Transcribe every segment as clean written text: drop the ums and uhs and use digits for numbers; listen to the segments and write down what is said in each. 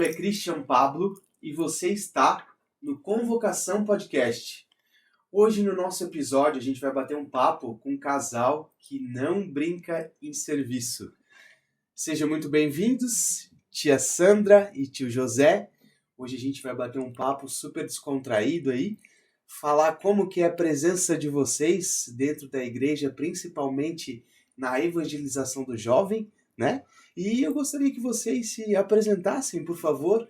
é Christian Pablo e você está no Convocação Podcast. Hoje no nosso episódio a gente vai bater um papo com um casal que não brinca em serviço. Sejam muito bem-vindos, tia Sandra e tio José. Hoje a gente vai bater um papo super descontraído aí, falar como que é a presença de vocês dentro da igreja, principalmente na evangelização do jovem, né? E eu gostaria que vocês se apresentassem, por favor.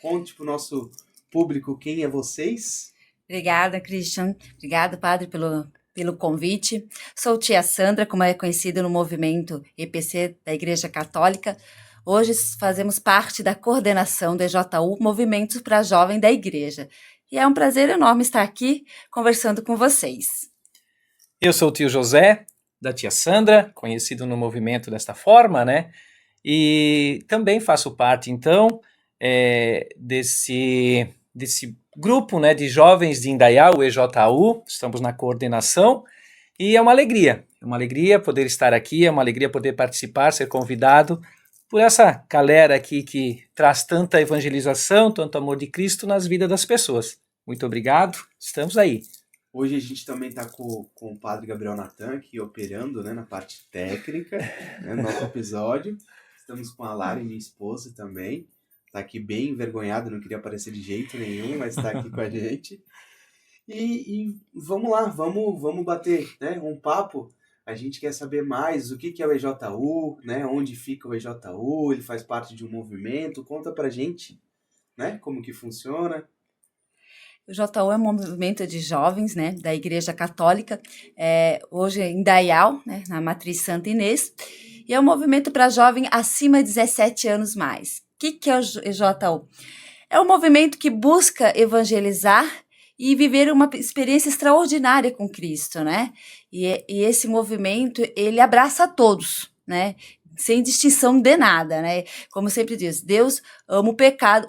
Conte para o nosso público quem é vocês. Obrigada, Christian. Obrigada, padre, pelo convite. Sou tia Sandra, como é conhecida no movimento EPC da Igreja Católica. Hoje fazemos parte da coordenação do EJU, Movimentos para Jovem da Igreja. E é um prazer enorme estar aqui conversando com vocês. Eu sou o tio José, da tia Sandra, conhecido no movimento desta forma, né? E também faço parte, então, desse grupo, né, de jovens de Indaial, o EJU. Estamos na coordenação e é uma alegria poder estar aqui, é uma alegria poder participar, ser convidado por essa galera aqui que traz tanta evangelização, tanto amor de Cristo nas vidas das pessoas. Muito obrigado, estamos aí. Hoje a gente também está com o padre Gabriel Natan aqui operando, né, na parte técnica, né, no nosso episódio. Estamos com a Lara, minha esposa, também. Está aqui bem envergonhada, não queria aparecer de jeito nenhum, mas está aqui com a gente. E vamos lá, vamos bater, né, um papo. A gente quer saber mais o que é o EJU, né, onde fica o EJU, ele faz parte de um movimento. Conta pra gente, né, como que funciona. O JU é um movimento de jovens, né, da Igreja Católica, hoje em Indaial, né, na Matriz Santa Inês, e é um movimento para jovem acima de 17 anos mais. O que é o EJU? É um movimento que busca evangelizar e viver uma experiência extraordinária com Cristo, né? E esse movimento, ele abraça a todos, né? Sem distinção de nada, né? Como sempre diz, Deus ama o pecado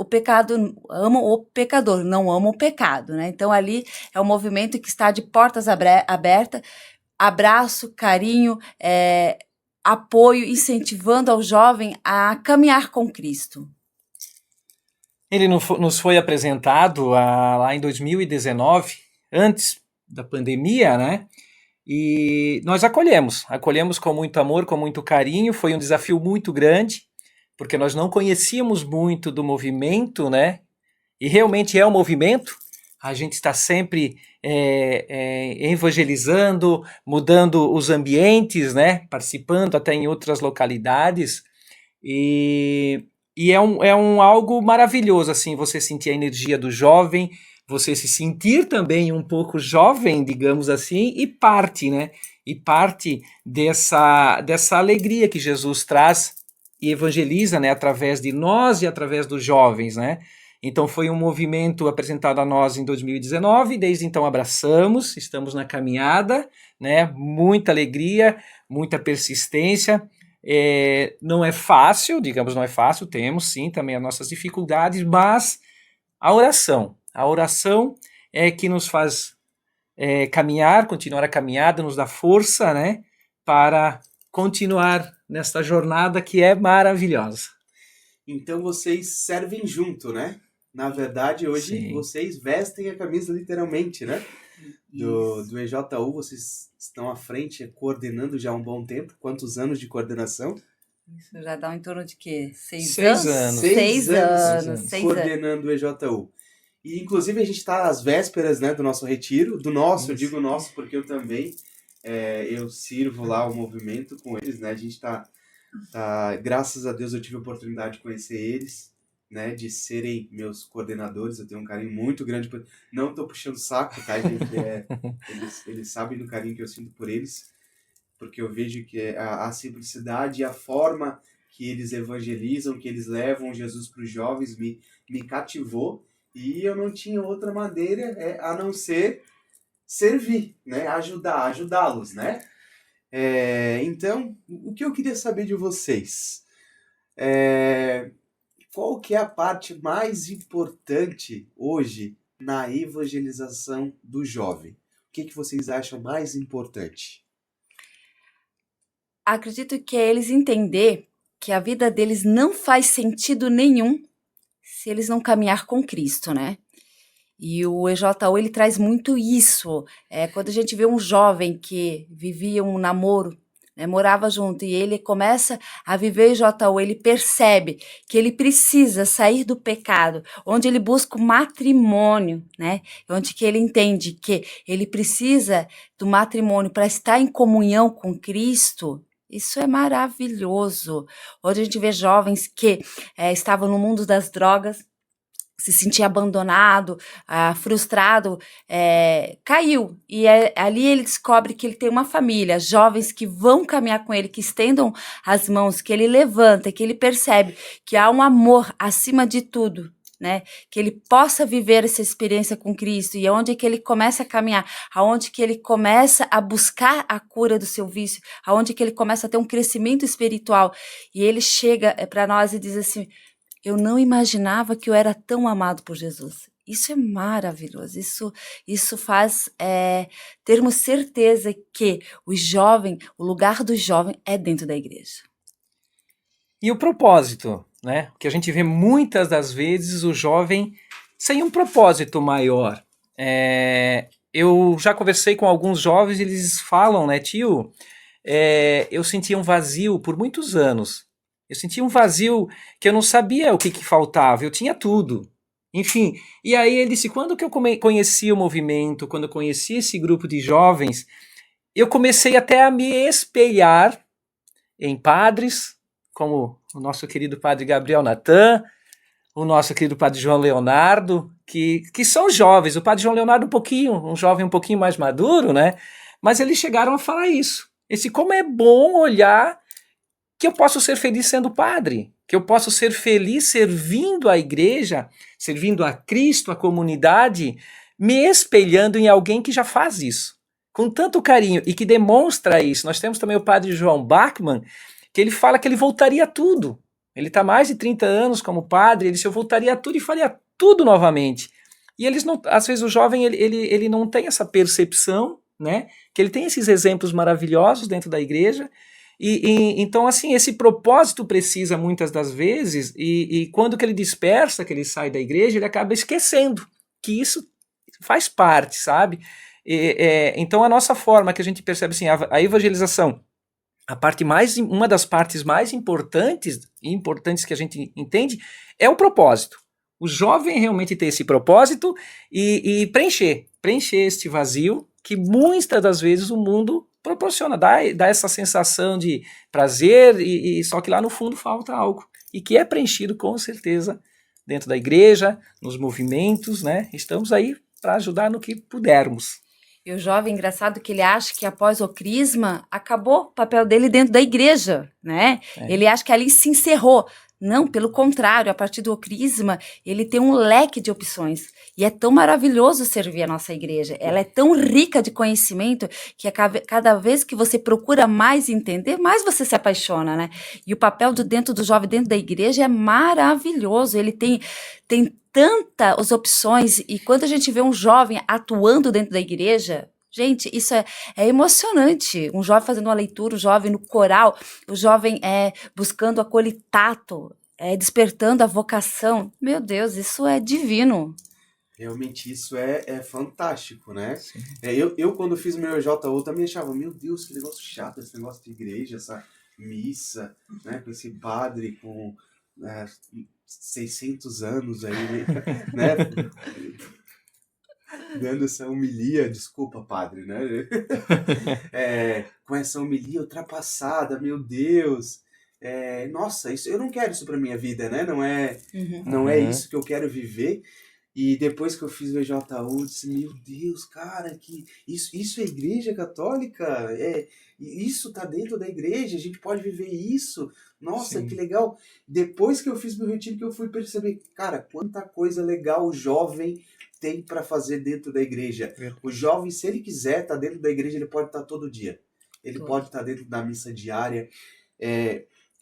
ama o pecador, não ama o pecado, né? Então ali é um movimento que está de portas abertas, abraço, carinho, apoio, incentivando ao jovem a caminhar com Cristo. Ele nos foi apresentado lá em 2019, antes da pandemia, né? E nós acolhemos com muito amor, com muito carinho. Foi um desafio muito grande, porque nós não conhecíamos muito do movimento, né? E realmente é um movimento. A gente está sempre evangelizando, mudando os ambientes, né? Participando até em outras localidades. E é um algo maravilhoso, assim, você sentir a energia do jovem, você se sentir também um pouco jovem, digamos assim, e parte, né? E parte dessa alegria que Jesus traz e evangeliza, né? Através de nós e através dos jovens, né? Então foi um movimento apresentado a nós em 2019, desde então abraçamos, estamos na caminhada, né? Muita alegria, muita persistência. Não é fácil, temos sim também as nossas dificuldades, mas a oração é que nos faz caminhar, continuar a caminhada, nos dá força, né, para continuar nesta jornada que é maravilhosa. Então vocês servem junto, né? Na verdade, hoje Sim. Vocês vestem a camisa literalmente, né? Do EJU, vocês estão à frente, coordenando já há um bom tempo. Quantos anos de coordenação? Isso já dá em torno de quê? 6 anos? 6 anos. Coordenando o EJU. E, inclusive, a gente está às vésperas, né, do nosso retiro. Do nosso, eu digo nosso, porque eu também eu sirvo lá o movimento com eles, né? A gente tá graças a Deus eu tive a oportunidade de conhecer eles, né, de serem meus coordenadores. Eu tenho um carinho muito grande por... Não tô puxando saco, tá, gente? Eles sabem do carinho que eu sinto por eles, porque eu vejo que a simplicidade e a forma que eles evangelizam, que eles levam Jesus para os jovens me cativou, e eu não tinha outra maneira a não ser servir, né, ajudá-los, né? Então, o que eu queria saber de vocês? Qual que é a parte mais importante hoje na evangelização do jovem? O que vocês acham mais importante? Acredito que é eles entender que a vida deles não faz sentido nenhum se eles não caminhar com Cristo, né? E o EJU, ele traz muito isso. Quando a gente vê um jovem que vivia um namoro, né, morava junto, e ele começa a viver EJU, ele percebe que ele precisa sair do pecado, onde ele busca o matrimônio, né? Onde que ele entende que ele precisa do matrimônio para estar em comunhão com Cristo. Isso é maravilhoso. Hoje a gente vê jovens que estavam no mundo das drogas, se sentia abandonado, frustrado, caiu. E ali ele descobre que ele tem uma família, jovens que vão caminhar com ele, que estendam as mãos, que ele levanta, que ele percebe que há um amor acima de tudo, né? Que ele possa viver essa experiência com Cristo, e aonde que ele começa a caminhar, aonde que ele começa a buscar a cura do seu vício, aonde que ele começa a ter um crescimento espiritual. E ele chega para nós e diz assim: eu não imaginava que eu era tão amado por Jesus. Isso é maravilhoso, isso faz termos certeza que o lugar do jovem é dentro da igreja. E o propósito, né? Que a gente vê muitas das vezes o jovem sem um propósito maior. Eu já conversei com alguns jovens e eles falam, né, tio, eu sentia um vazio por muitos anos. Eu sentia um vazio que eu não sabia o que faltava, eu tinha tudo. Enfim, e aí ele disse, quando que eu conheci o movimento, quando eu conheci esse grupo de jovens, eu comecei até a me espelhar em padres, como o nosso querido padre Gabriel Natan, o nosso querido padre João Leonardo, que são jovens. O padre João Leonardo um jovem um pouquinho mais maduro, né? Mas eles chegaram a falar isso. Como é bom olhar que eu posso ser feliz sendo padre, que eu posso ser feliz servindo a igreja, servindo a Cristo, a comunidade, me espelhando em alguém que já faz isso, com tanto carinho e que demonstra isso. Nós temos também o padre João Bachmann, que ele fala que ele voltaria a tudo. Ele está mais de 30 anos como padre, ele disse, eu voltaria a tudo e faria tudo novamente. E eles não, às vezes o jovem ele não tem essa percepção, né? Que ele tem esses exemplos maravilhosos dentro da igreja. Então, assim, esse propósito precisa muitas das vezes, e quando que ele dispersa, que ele sai da igreja, ele acaba esquecendo que isso faz parte, sabe? Então, a nossa forma que a gente percebe assim, a evangelização, uma das partes mais importantes que a gente entende é o propósito. O jovem realmente ter esse propósito e preencher este vazio que muitas das vezes o mundo proporciona, dá essa sensação de prazer, e só que lá no fundo falta algo, e que é preenchido com certeza dentro da igreja, nos movimentos, né? Estamos aí para ajudar no que pudermos. E o jovem, engraçado que ele acha que após o crisma, acabou o papel dele dentro da igreja, né? Ele acha que ali se encerrou. Não, pelo contrário, a partir do crisma, ele tem um leque de opções. E é tão maravilhoso servir a nossa igreja. Ela é tão rica de conhecimento que cada vez que você procura mais entender, mais você se apaixona, né? E o papel dentro do jovem, dentro da igreja, é maravilhoso. Ele tem tantas opções. E quando a gente vê um jovem atuando dentro da igreja, gente, isso é emocionante. Um jovem fazendo uma leitura, o jovem no coral, o jovem buscando aquele tato, despertando a vocação. Meu Deus, isso é divino. Realmente isso é fantástico, né? Eu quando fiz meu EJU também achava, meu Deus, que negócio chato esse negócio de igreja, essa missa, né? Com esse padre com 600 anos aí, né? Dando essa homilia, desculpa, padre, né? Com essa homilia ultrapassada, meu Deus. Nossa, eu não quero isso pra minha vida, né? Não é isso que eu quero viver. E depois que eu fiz o EJU, eu disse, meu Deus, cara, que isso é igreja católica? Isso tá dentro da igreja, a gente pode viver isso. Nossa, sim, que legal. Depois que eu fiz meu retiro, que eu fui perceber, cara, quanta coisa legal o jovem tem para fazer dentro da igreja. O jovem, se ele quiser estar dentro da igreja, ele pode estar todo dia. Ele pode estar dentro da missa diária.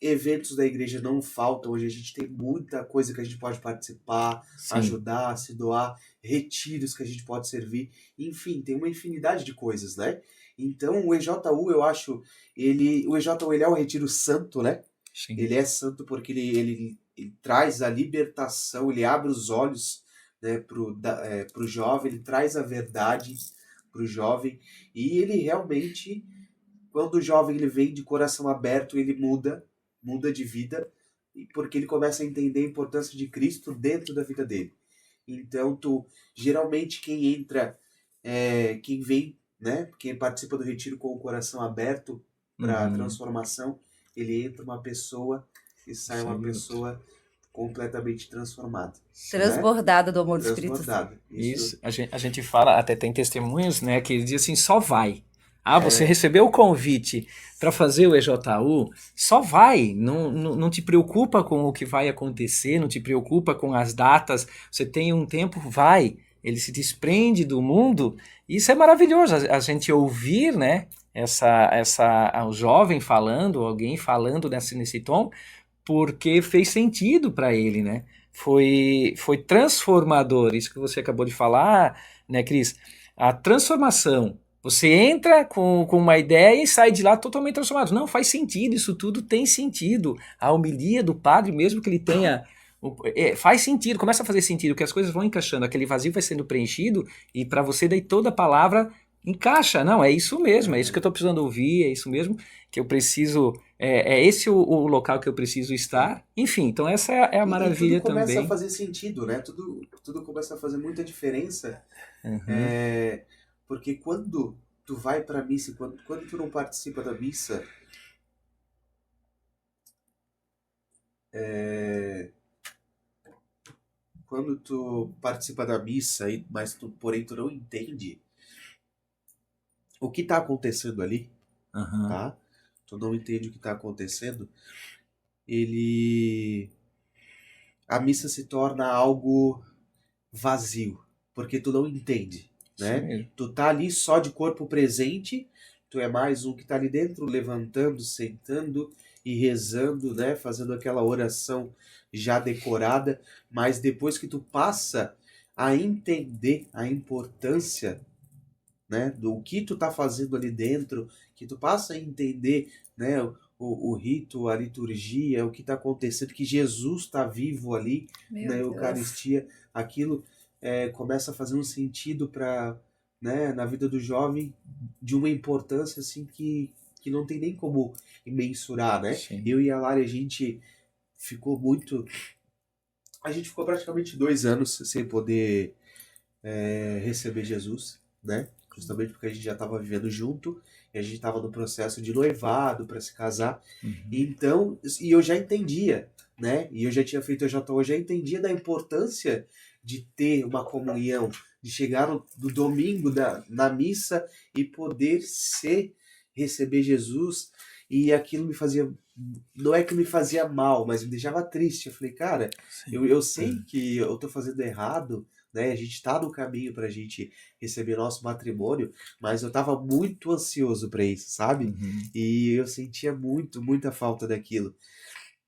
Eventos da igreja não faltam. Hoje a gente tem muita coisa que a gente pode participar, sim, ajudar, se doar, retiros que a gente pode servir. Enfim, tem uma infinidade de coisas, né? Então o EJU, eu acho, o EJU ele é um retiro santo, né? Sim. Ele é santo porque ele ele traz a libertação, ele abre os olhos, né, pro jovem, ele traz a verdade pro jovem, e ele realmente, quando o jovem ele vem de coração aberto, ele muda de vida, porque ele começa a entender a importância de Cristo dentro da vida dele. Então, geralmente quem entra, quem vem, né, quem participa do retiro com o coração aberto para a transformação, ele entra uma pessoa e sai uma pessoa completamente transformada. Transbordada do amor do Espírito Santo. Isso. A gente fala, até tem testemunhos, né, que diz assim, só vai. Você recebeu o convite para fazer o EJU, só vai, não te preocupa com o que vai acontecer, não te preocupa com as datas, você tem um tempo, vai. Ele se desprende do mundo, isso é maravilhoso, a gente ouvir, né, o jovem falando, alguém falando nesse tom, porque fez sentido para ele, né? Foi transformador, isso que você acabou de falar, né, Cris? A transformação. Você entra com uma ideia e sai de lá totalmente transformado. Não, faz sentido, isso tudo tem sentido. A homilia do padre, mesmo que ele tenha... faz sentido, começa a fazer sentido, que as coisas vão encaixando, aquele vazio vai sendo preenchido e para você daí toda a palavra encaixa. Não, é isso mesmo, é isso que eu estou precisando ouvir, é isso mesmo que eu preciso... É esse o local que eu preciso estar. Enfim, então essa é a maravilha também. Tudo começa a fazer sentido, né? Tudo começa a fazer muita diferença. Porque quando tu vai para a missa, quando tu não participa da missa, quando tu participa da missa, mas porém tu não entende o que está acontecendo ali, tá? Tu não entende o que está acontecendo, a missa se torna algo vazio, porque tu não entende. Né? Tu tá ali só de corpo presente, tu é mais um que tá ali dentro, levantando, sentando e rezando, né? Fazendo aquela oração já decorada, mas depois que tu passa a entender a importância, né, do que tu tá fazendo ali dentro, que tu passa a entender, né, o rito, a liturgia, o que tá acontecendo, que Jesus tá vivo ali na Eucaristia, aquilo começa a fazer um sentido na vida do jovem, de uma importância assim que não tem nem como mensurar, né? Sim. Eu e a Lari, a gente ficou praticamente 2 anos sem poder receber Jesus, né? Justamente porque a gente já estava vivendo junto, e a gente estava no processo de noivado para se casar. Então, e eu já entendia, né? E eu já tinha feito a JO, eu já entendia da importância de ter uma comunhão, de chegar no domingo na missa e poder receber Jesus, e aquilo me fazia, não é que me fazia mal, mas me deixava triste. Eu falei, cara, eu sei que eu tô fazendo errado, né? A gente tá no caminho pra gente receber nosso matrimônio, mas eu tava muito ansioso pra isso, sabe? E eu sentia muita falta daquilo.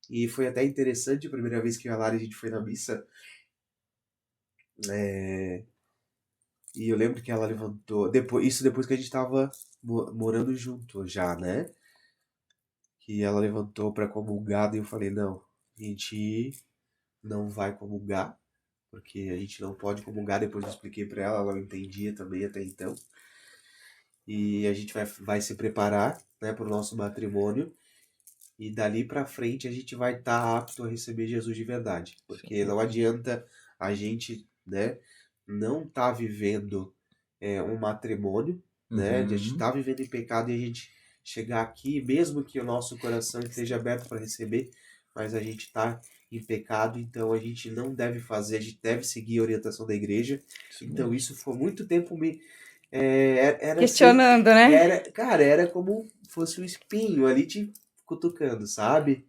E foi até interessante a primeira vez que eu e a Lari, a gente foi na missa, e eu lembro que ela levantou, depois que a gente tava morando junto já, né? Que ela levantou pra comungar, e eu falei, não, a gente não vai comungar, porque a gente não pode comungar. Depois eu expliquei pra ela não entendia também até então. E a gente vai se preparar, né, pro nosso matrimônio, e dali pra frente a gente vai estar apto a receber Jesus de verdade. Porque não adianta a gente, né, não tá vivendo um matrimônio, né, de a gente tá vivendo em pecado e a gente chegar aqui, mesmo que o nosso coração esteja aberto para receber, mas a gente tá em pecado, então a gente não deve fazer, a gente deve seguir a orientação da igreja. Então isso foi muito tempo era questionando, assim, né? era como fosse um espinho ali te cutucando, sabe?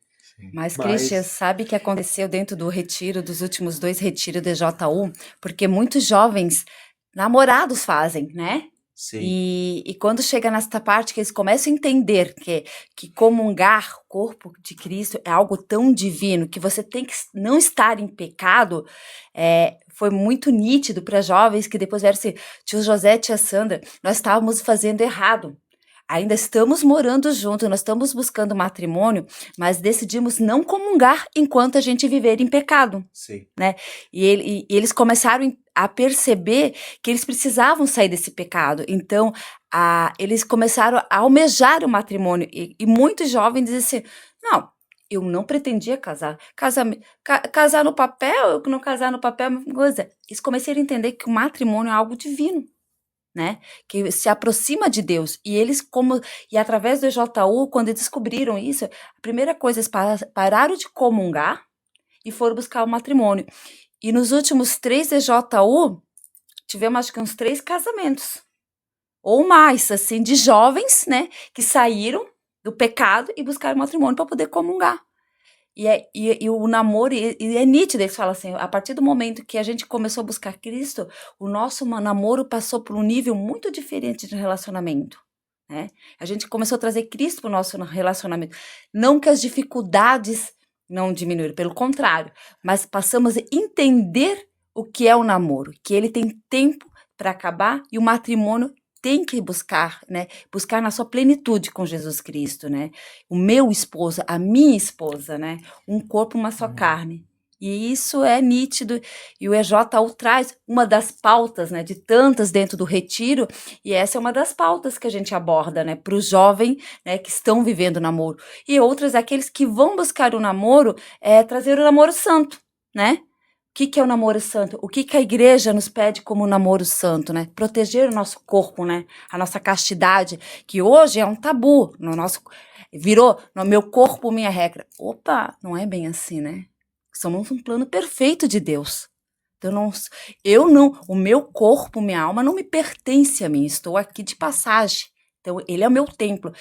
Mas, Christian, sabe o que aconteceu dentro do retiro, dos últimos 2 retiros de JU? Porque muitos jovens namorados fazem, né? Sim. E quando chega nesta parte que eles começam a entender que comungar o corpo de Cristo é algo tão divino, que você tem que não estar em pecado, foi muito nítido para jovens que depois vieram assim, tio José, tia Sandra, nós estávamos fazendo errado. ainda estamos morando juntos, nós estamos buscando matrimônio, mas decidimos não comungar enquanto a gente viver em pecado. Sim. Né? E eles começaram a perceber que eles precisavam sair desse pecado. Então, eles começaram a almejar o matrimônio. E muitos jovens dizem assim, não, eu não pretendia casar. Casar no papel, não casar no papel é a mesma coisa. Eles começaram a entender que o matrimônio é algo divino. Né? Que se aproxima de Deus. E eles, e através do EJU, quando descobriram isso, a primeira coisa, eles pararam de comungar e foram buscar o matrimônio. E nos últimos 3 EJU, tivemos acho que uns 3 casamentos. Ou mais, assim, de jovens, né? Que saíram do pecado e buscaram o matrimônio para poder comungar. E o namoro, e é nítido, eles falam assim, a partir do momento que a gente começou a buscar Cristo, o nosso namoro passou por um nível muito diferente de relacionamento. Né? A gente começou a trazer Cristo para o nosso relacionamento. Não que as dificuldades não diminuíram, pelo contrário, mas passamos a entender o que é o namoro, que ele tem tempo para acabar e o matrimônio tem que buscar, né? Buscar na sua plenitude com Jesus Cristo, né? O meu esposo, a minha esposa, né? Um corpo, uma só carne. E isso é nítido. E o EJU traz uma das pautas, né? De tantas dentro do retiro. E essa é uma das pautas que a gente aborda, né? Para os jovens, né? Que estão vivendo o namoro. E outras, aqueles que vão buscar o namoro, trazer o namoro santo, né? O que é o namoro santo? O que a igreja nos pede como namoro santo, né? Proteger o nosso corpo, né? A nossa castidade, que hoje é um tabu. Virou, no meu corpo, minha regra. Opa, não é bem assim, né? Somos um plano perfeito de Deus. Então, o meu corpo, minha alma não me pertence a mim. Estou aqui de passagem. Então, ele é o meu templo.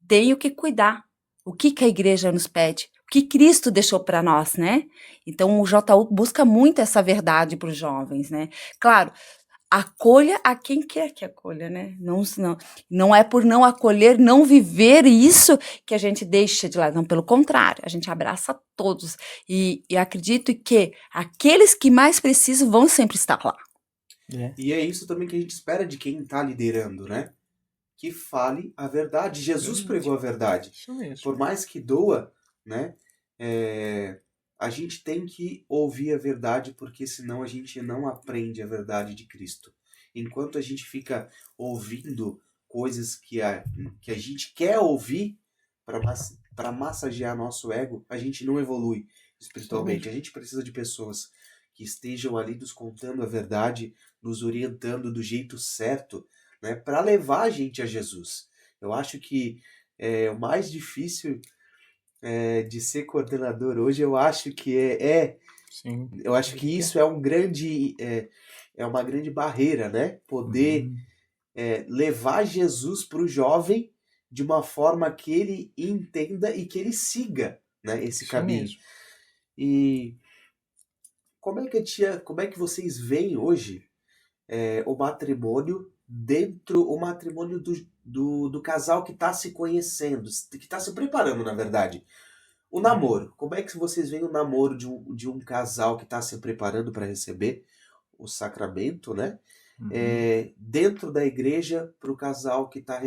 Tenho que cuidar. O que a igreja nos pede? Que Cristo deixou para nós, né? Então, o JU busca muito essa verdade para os jovens, né? Claro, acolha a quem quer que acolha, né? Não é por não acolher, não viver isso que a gente deixa de lado. Não, pelo contrário, a gente abraça todos. E acredito que aqueles que mais precisam vão sempre estar lá. E é isso também que a gente espera de quem está liderando, né? Que fale a verdade. Jesus pregou a verdade. Isso mesmo. Por mais que doa, né? A gente tem que ouvir a verdade, porque senão a gente não aprende a verdade de Cristo. Enquanto a gente fica ouvindo coisas que a gente quer ouvir para massagear nosso ego, a gente não evolui espiritualmente. A gente precisa de pessoas que estejam ali nos contando a verdade, nos orientando do jeito certo, né, para levar a gente a Jesus. Eu acho que o mais difícil de ser coordenador hoje, eu acho que Sim. eu acho que isso é uma grande barreira, né? Poder levar Jesus para o jovem de uma forma que ele entenda e que ele siga, né, esse caminho. Mesmo. E como é que vocês veem hoje o matrimônio do casal que está se conhecendo, que está se preparando, na verdade? O namoro. Como é que vocês veem o namoro de um casal que está se preparando para receber o sacramento, né? Dentro da igreja, para o casal que está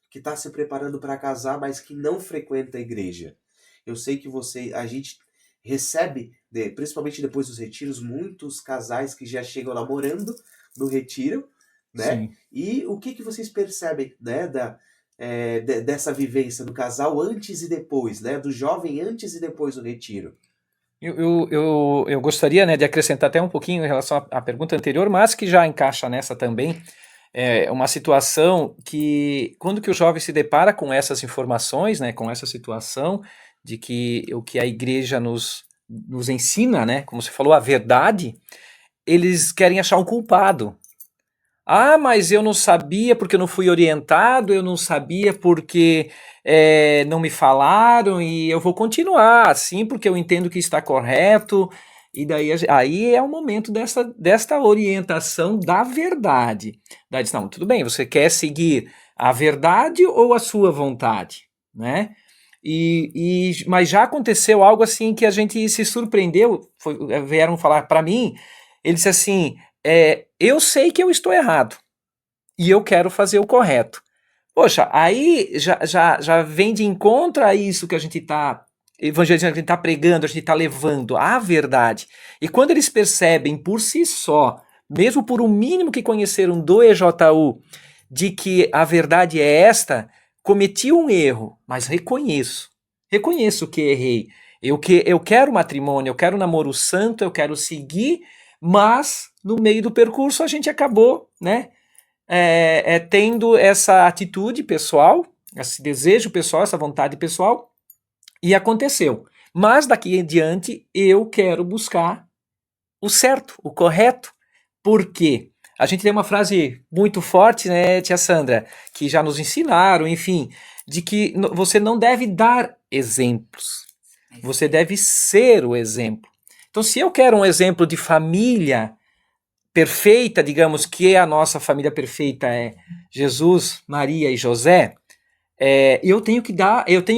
que está se preparando para casar, mas que não frequenta a igreja. Eu sei que a gente recebe, principalmente depois dos retiros, muitos casais que já chegam namorando no retiro, né? Sim. E o que vocês percebem, né, dessa vivência do casal antes e depois, né? Do jovem antes e depois do retiro? Eu gostaria, né, de acrescentar até um pouquinho em relação à pergunta anterior, mas que já encaixa nessa também. É uma situação que, quando que o jovem se depara com essas informações, né, com essa situação de que o que a igreja nos ensina, né, como você falou, a verdade, eles querem achar um culpado. Ah, mas eu não sabia porque eu não fui orientado, eu não sabia porque não me falaram e eu vou continuar assim porque eu entendo que está correto. E daí aí é o momento desta orientação da verdade. Daí diz, não, tudo bem, você quer seguir a verdade ou a sua vontade, né? Mas já aconteceu algo assim que a gente se surpreendeu, vieram falar para mim, ele disse assim, eu sei que eu estou errado e eu quero fazer o correto. Poxa, aí já vem de encontro a isso que a gente está evangelizando, que a gente está pregando, a gente está levando a verdade. E quando eles percebem por si só, mesmo por um mínimo que conheceram do EJU, de que a verdade é esta, cometi um erro, mas reconheço que errei. Eu quero matrimônio, eu quero namoro santo, eu quero seguir, mas no meio do percurso a gente acabou, né, tendo essa atitude pessoal, esse desejo pessoal, essa vontade pessoal, e aconteceu. Mas daqui em diante eu quero buscar o certo, o correto. Por quê? A gente tem uma frase muito forte, né, tia Sandra, que já nos ensinaram, enfim, de que você não deve dar exemplos, você deve ser o exemplo. Então, se eu quero um exemplo de família perfeita, digamos que a nossa família perfeita é Jesus, Maria e José, eu tenho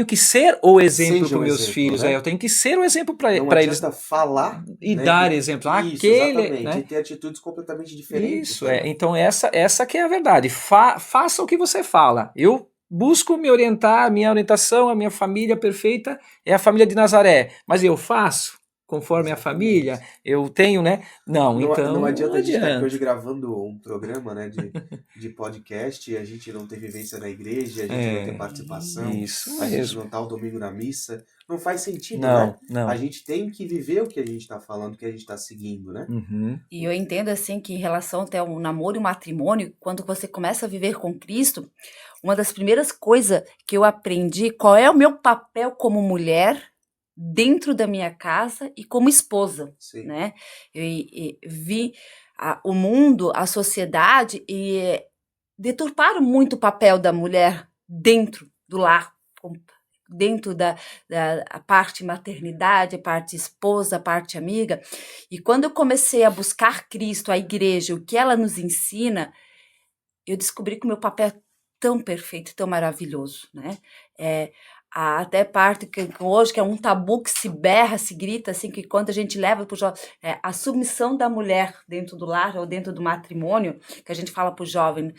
que ser o exemplo Seja para o meus exemplo, filhos, né? eu tenho que ser o exemplo para Não eles adianta falar, e né, dar exemplo. isso, Aquele, exatamente, né? e ter atitudes completamente diferentes. Isso, né? então essa que é a verdade. Faça o que você fala. Eu busco me orientar, a minha orientação, a minha família perfeita é a família de Nazaré, mas eu faço conforme a Exatamente. família, eu tenho, né? Não, então Não adianta a gente estar aqui adianta. hoje gravando um programa, né, de podcast e a gente não ter vivência na igreja, a gente não ter participação, Isso a gente mesmo. não estar o domingo na missa. Não faz sentido, né? Não. A gente tem que viver o que a gente está falando, o que a gente está seguindo, né? Uhum. E eu entendo assim que em relação até o namoro e o matrimônio, quando você começa a viver com Cristo, uma das primeiras coisas que eu aprendi, qual é o meu papel como mulher dentro da minha casa e como esposa, Sim. né? Eu vi o mundo, a sociedade e deturparam muito o papel da mulher dentro do lar, dentro da a parte maternidade, a parte esposa, a parte amiga. E quando eu comecei a buscar Cristo, a igreja, o que ela nos ensina, eu descobri que o meu papel é tão perfeito, tão maravilhoso, né? Até parte que hoje que é um tabu que se berra, se grita, assim, que quando a gente leva para o jovem, a submissão da mulher dentro do lar ou dentro do matrimônio, que a gente fala para o jovem,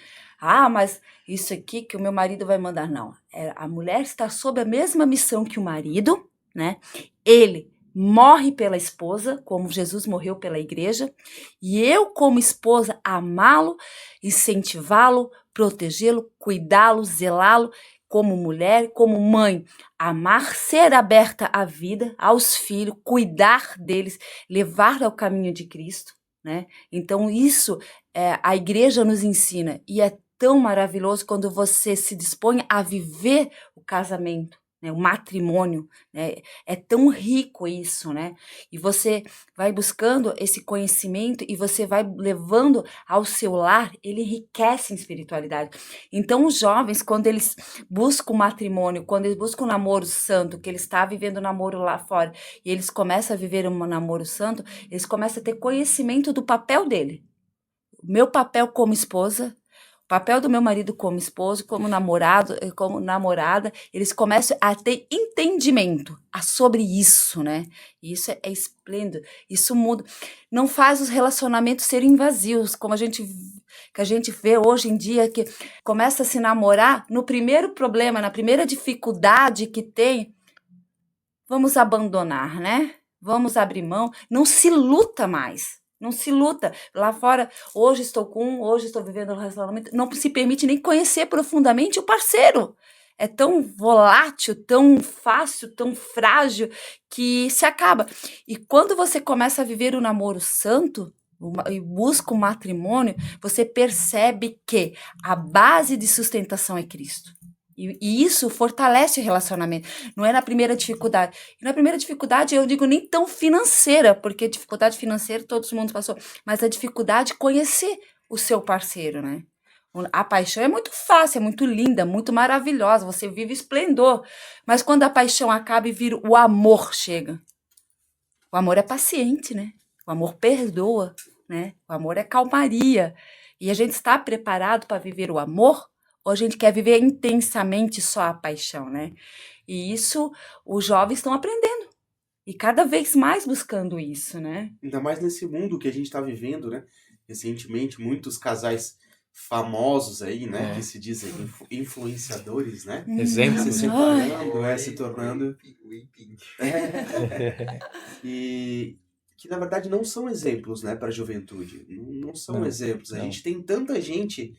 mas isso aqui que o meu marido vai mandar, não. A mulher está sob a mesma missão que o marido, né? Ele morre pela esposa, como Jesus morreu pela igreja, e eu, como esposa, amá-lo, incentivá-lo, protegê-lo, cuidá-lo, zelá-lo, como mulher, como mãe, amar, ser aberta à vida, aos filhos, cuidar deles, levar ao caminho de Cristo, né? Então isso a igreja nos ensina e é tão maravilhoso quando você se dispõe a viver o casamento, né, o matrimônio, né? É tão rico isso, né? E você vai buscando esse conhecimento e você vai levando ao seu lar, ele enriquece em espiritualidade. Então os jovens, quando eles buscam o matrimônio, quando eles buscam o namoro santo, que ele está vivendo o namoro lá fora, e eles começam a viver um namoro santo, eles começam a ter conhecimento do papel dele. O meu papel como esposa, o papel do meu marido como esposo, como namorado, como namorada, eles começam a ter entendimento sobre isso, né? E isso é esplêndido, isso muda. Não faz os relacionamentos serem vazios, como que a gente vê hoje em dia, que começa a se namorar, no primeiro problema, na primeira dificuldade que tem, vamos abandonar, né? Vamos abrir mão, não se luta mais. Não se luta. Lá fora, hoje estou vivendo um relacionamento, não se permite nem conhecer profundamente o parceiro. É tão volátil, tão fácil, tão frágil, que se acaba. E quando você começa a viver o namoro santo, e busca o matrimônio, você percebe que a base de sustentação é Cristo. E isso fortalece o relacionamento. Não é na primeira dificuldade. E na primeira dificuldade, eu digo nem tão financeira, porque dificuldade financeira todo mundo passou, mas a dificuldade de conhecer o seu parceiro, né? A paixão é muito fácil, é muito linda, muito maravilhosa, você vive esplendor. Mas quando a paixão acaba e vira o amor chega. O amor é paciente, né? O amor perdoa, né? O amor é calmaria. E a gente está preparado para viver o amor? Ou a gente quer viver intensamente só a paixão, né? E isso os jovens estão aprendendo. E cada vez mais buscando isso, né? Ainda mais nesse mundo que a gente está vivendo, né? Recentemente, muitos casais famosos aí, né? É. Que se dizem influenciadores, né? Se Exemplos. separando, se tornando... E que na verdade não são exemplos, né, para a juventude. Não são Não, exemplos. A não. gente tem tanta gente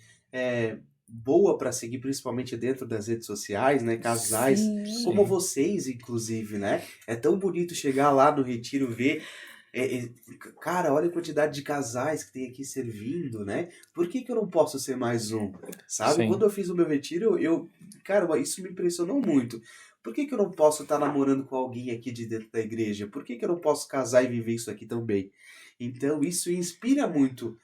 boa para seguir, principalmente dentro das redes sociais, né? Casais Sim. como Sim. vocês, inclusive, né? É tão bonito chegar lá no retiro, ver. Cara, olha a quantidade de casais que tem aqui servindo, né? Por que que eu não posso ser mais um? Sabe? Sim. Quando eu fiz o meu retiro, cara, isso me impressionou muito. Por que que eu não posso estar namorando com alguém aqui de dentro da igreja? Por que que eu não posso casar e viver isso aqui também? Então, isso inspira muito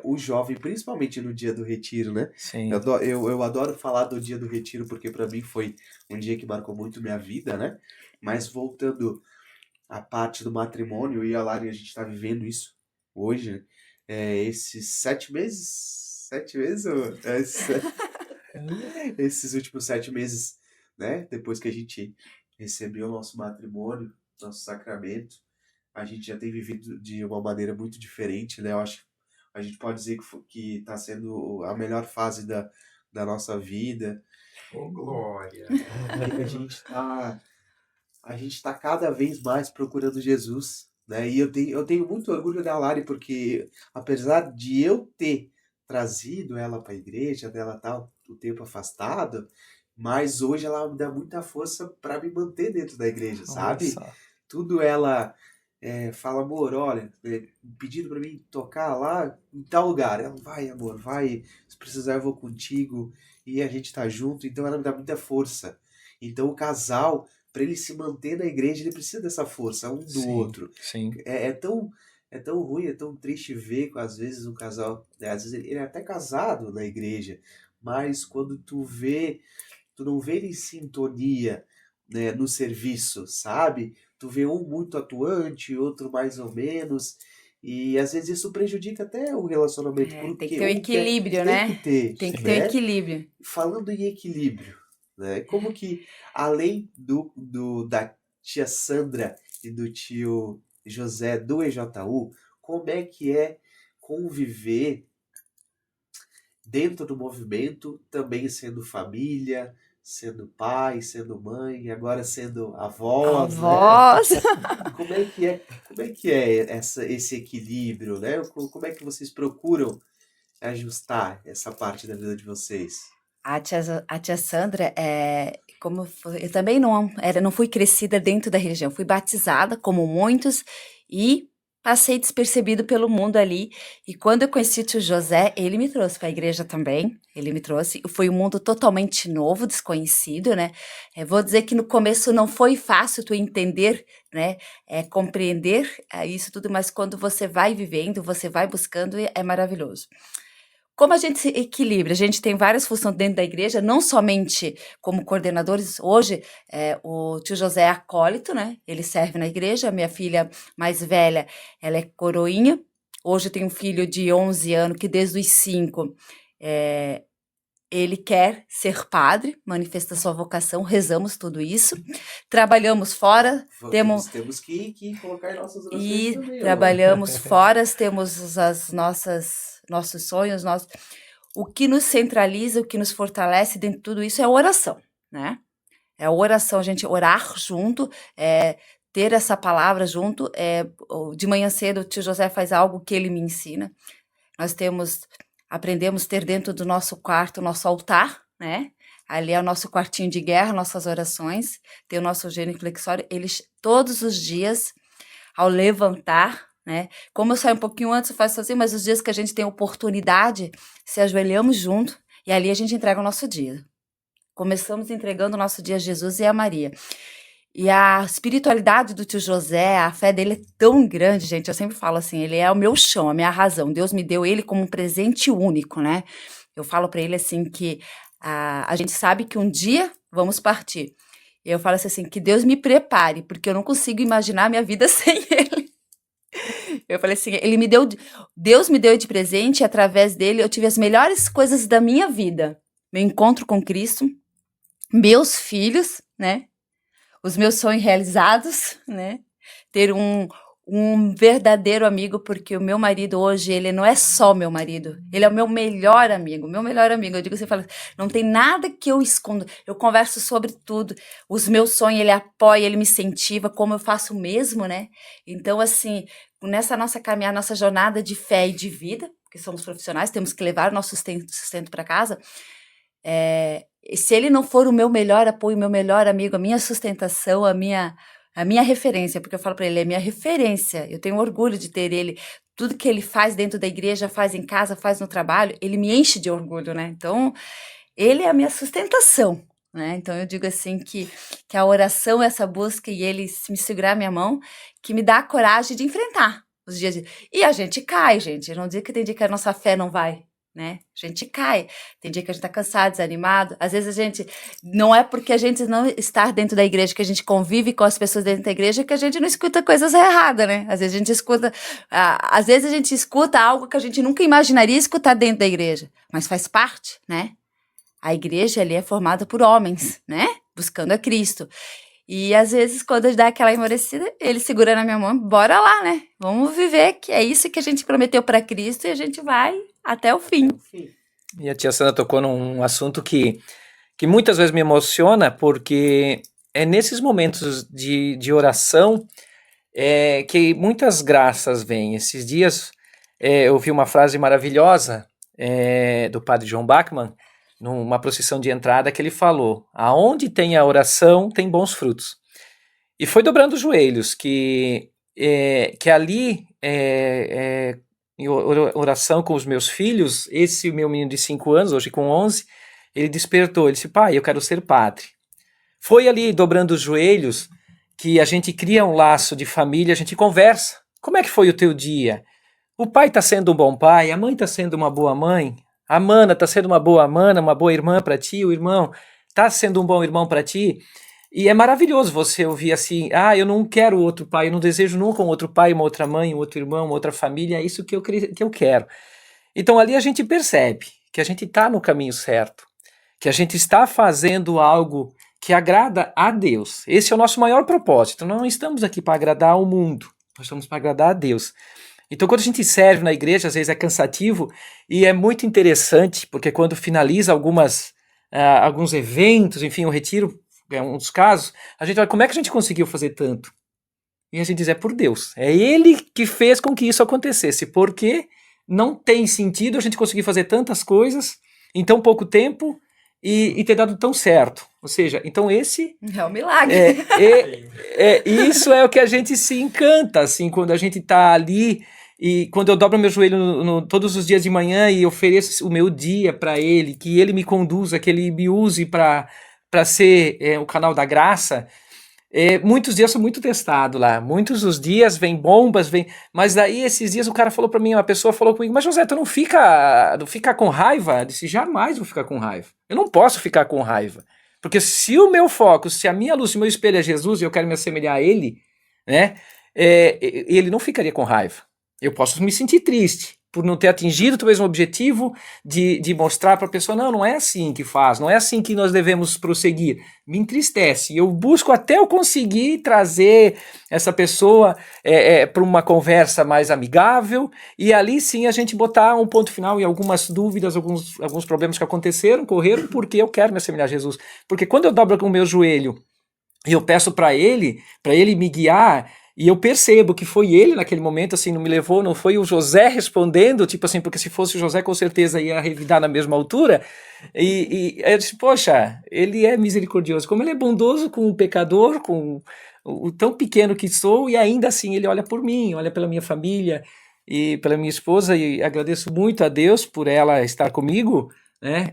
o jovem, principalmente no dia do retiro, né? Sim. Eu adoro falar do dia do retiro, porque para mim foi um dia que marcou muito minha vida, né? Mas voltando à parte do matrimônio, eu e a Lari, a gente está vivendo isso hoje, né? Esses 7 meses... 7 meses? Esses últimos 7 meses, né? Depois que a gente recebeu o nosso matrimônio, nosso sacramento, a gente já tem vivido de uma maneira muito diferente, né? Eu acho que a gente pode dizer que está sendo a melhor fase da nossa vida. Ô, glória! E a gente tá cada vez mais procurando Jesus, né? E eu tenho muito orgulho da Lari, porque apesar de eu ter trazido ela para a igreja, dela estar o tempo afastado, mas hoje ela me dá muita força para me manter dentro da igreja, sabe? Olha só. Tudo ela fala, amor, olha, pedindo para mim tocar lá em tal lugar. Ela, vai, amor, vai, se precisar eu vou contigo, e a gente tá junto, então ela me dá muita força. Então o casal, para ele se manter na igreja, ele precisa dessa força um do Sim. outro. Sim. É tão ruim, é tão triste ver que às vezes um casal, às vezes ele é até casado na igreja, mas quando tu não vê ele em sintonia, né, no serviço, sabe? Tu vê um muito atuante, outro mais ou menos, e às vezes isso prejudica até o relacionamento, Tem porque que ter o equilíbrio, tem né? que ter, Tem que ter o né? equilíbrio. Falando em equilíbrio, né? Como que, além da tia Sandra e do tio José do EJU, como é que é conviver dentro do movimento, também sendo família, sendo pai, sendo mãe, agora sendo avós, né? Avós. Como é que é esse equilíbrio, né? Como é que vocês procuram ajustar essa parte da vida de vocês? A tia Sandra, eu também não fui crescida dentro da religião, fui batizada, como muitos, e passei despercebido pelo mundo ali. E quando eu conheci o tio José, ele me trouxe para a igreja também, ele me trouxe. Foi um mundo totalmente novo, desconhecido, né? Vou dizer que no começo não foi fácil tu entender, né? Compreender isso tudo, mas quando você vai vivendo, você vai buscando, é maravilhoso. Como a gente se equilibra? A gente tem várias funções dentro da igreja, não somente como coordenadores. Hoje, o tio José é acólito, né? Ele serve na igreja. A minha filha mais velha, ela é coroinha. Hoje eu tenho um filho de 11 anos que desde os 5, ele quer ser padre, manifesta sua vocação, rezamos tudo isso. Trabalhamos fora, Temos que colocar em nossas orações também. trabalhamos fora, temos nossos sonhos, o que nos centraliza, o que nos fortalece dentro de tudo isso é a oração, né? É a oração, a gente orar junto, ter essa palavra junto. De manhã cedo o tio José faz algo que ele me ensina. Nós aprendemos a ter dentro do nosso quarto o nosso altar, né? Ali é o nosso quartinho de guerra, nossas orações. Tem o nosso genuflexório. Eles, todos os dias, ao levantar, né? Como eu saio um pouquinho antes, eu faço sozinho, mas os dias que a gente tem oportunidade, se ajoelhamos junto e ali a gente entrega o nosso dia. Começamos entregando o nosso dia a Jesus e a Maria. E a espiritualidade do tio José, a fé dele é tão grande, gente. Eu sempre falo assim, ele é o meu chão, a minha razão. Deus me deu ele como um presente único, né? Eu falo para ele assim que a gente sabe que um dia vamos partir. E eu falo assim, que Deus me prepare, porque eu não consigo imaginar a minha vida sem ele. Eu falei assim, Deus me deu de presente e através dele eu tive as melhores coisas da minha vida. Meu encontro com Cristo, meus filhos, né? Os meus sonhos realizados, né? Ter um verdadeiro amigo, porque o meu marido hoje, ele não é só meu marido, ele é o meu melhor amigo, meu melhor amigo. Eu digo, você fala, não tem nada que eu escondo, eu converso sobre tudo, os meus sonhos, ele apoia, ele me incentiva, como eu faço mesmo, né? Então, assim, nessa nossa caminhada, nossa jornada de fé e de vida, porque somos profissionais, temos que levar o nosso sustento para casa, se ele não for o meu melhor apoio, meu melhor amigo, a minha sustentação, a minha referência, porque eu falo para ele, é minha referência, eu tenho orgulho de ter ele, tudo que ele faz dentro da igreja, faz em casa, faz no trabalho, ele me enche de orgulho, né? Então, ele é a minha sustentação, né? Então, eu digo assim que a oração, essa busca e ele me segurar a minha mão, que me dá a coragem de enfrentar os dias. E a gente cai, gente, eu não digo que tem dia que a nossa fé não vai, né? A gente cai, tem dia que a gente tá cansado, desanimado, às vezes a gente, não é porque a gente não está dentro da igreja, que a gente convive com as pessoas dentro da igreja, que a gente não escuta coisas erradas, né? Às vezes a gente escuta algo que a gente nunca imaginaria escutar dentro da igreja, mas faz parte, né? A igreja ali é formada por homens, né? Buscando a Cristo. E às vezes, quando dá aquela esmorecida, ele segura na minha mão, bora lá, né? Vamos viver, que é isso que a gente prometeu para Cristo e a gente vai até o fim. E a tia Sandra tocou num assunto que muitas vezes me emociona, porque é nesses momentos de oração que muitas graças vêm. Esses dias eu ouvi uma frase maravilhosa do padre John Bachmann, numa procissão de entrada, que ele falou: aonde tem a oração, tem bons frutos. E foi dobrando os joelhos, que ali, em oração com os meus filhos, esse meu menino de 5 anos, hoje com 11, ele despertou, ele disse: pai, eu quero ser padre. Foi ali, dobrando os joelhos, que a gente cria um laço de família, a gente conversa. Como é que foi o teu dia? O pai está sendo um bom pai, a mãe está sendo uma boa mãe, a mana está sendo uma boa mana, uma boa irmã para ti, o irmão está sendo um bom irmão para ti. E é maravilhoso você ouvir assim: eu não quero outro pai, eu não desejo nunca um outro pai, uma outra mãe, um outro irmão, uma outra família, é isso que eu quero. Então ali a gente percebe que a gente está no caminho certo, que a gente está fazendo algo que agrada a Deus. Esse é o nosso maior propósito. Nós não estamos aqui para agradar ao mundo, nós estamos para agradar a Deus. Então, quando a gente serve na igreja, às vezes é cansativo e é muito interessante, porque quando finaliza alguns eventos, enfim, o retiro é um dos casos, a gente olha, como é que a gente conseguiu fazer tanto? E a gente diz, é por Deus. É Ele que fez com que isso acontecesse, porque não tem sentido a gente conseguir fazer tantas coisas em tão pouco tempo e ter dado tão certo. Ou seja, então esse... É um milagre. Isso é o que a gente se encanta, assim, quando a gente está ali. E quando eu dobro meu joelho todos os dias de manhã e ofereço o meu dia para Ele, que Ele me conduza, que Ele me use para ser o canal da graça, muitos dias eu sou muito testado lá. Muitos dos dias vem bombas, mas daí esses dias o cara falou para mim, uma pessoa falou comigo: mas José, tu não fica com raiva? Eu disse: jamais vou ficar com raiva. Eu não posso ficar com raiva. Porque se o meu foco, se a minha luz, se o meu espelho é Jesus e eu quero me assemelhar a Ele, né, Ele não ficaria com raiva. Eu posso me sentir triste por não ter atingido talvez um objetivo de mostrar para a pessoa: não é assim que faz, não é assim que nós devemos prosseguir. Me entristece. Eu busco até eu conseguir trazer essa pessoa para uma conversa mais amigável e ali sim a gente botar um ponto final em algumas dúvidas, alguns problemas que ocorreram, porque eu quero me assemelhar a Jesus. Porque quando eu dobro o meu joelho e eu peço para ele me guiar, e eu percebo que foi ele naquele momento, assim, não me levou, não foi o José respondendo, tipo assim, porque se fosse o José com certeza ia revidar na mesma altura, e eu disse, poxa, ele é misericordioso, como ele é bondoso com o pecador, com o tão pequeno que sou, e ainda assim ele olha por mim, olha pela minha família e pela minha esposa, e agradeço muito a Deus por ela estar comigo, né?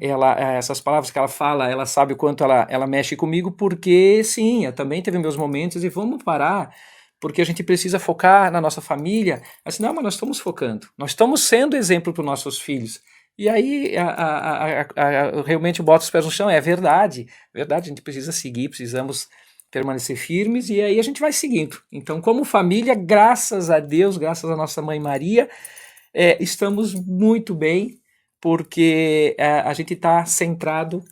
Essas palavras que ela fala, ela sabe o quanto ela mexe comigo, porque sim, eu também teve meus momentos, e vamos parar, porque a gente precisa focar na nossa família. Assim, não, mas nós estamos focando, nós estamos sendo exemplo para os nossos filhos. E aí realmente eu boto os pés no chão, é verdade, a gente precisa seguir, precisamos permanecer firmes, e aí a gente vai seguindo. Então, como família, graças a Deus, graças à nossa mãe Maria, estamos muito bem, porque a gente está centrado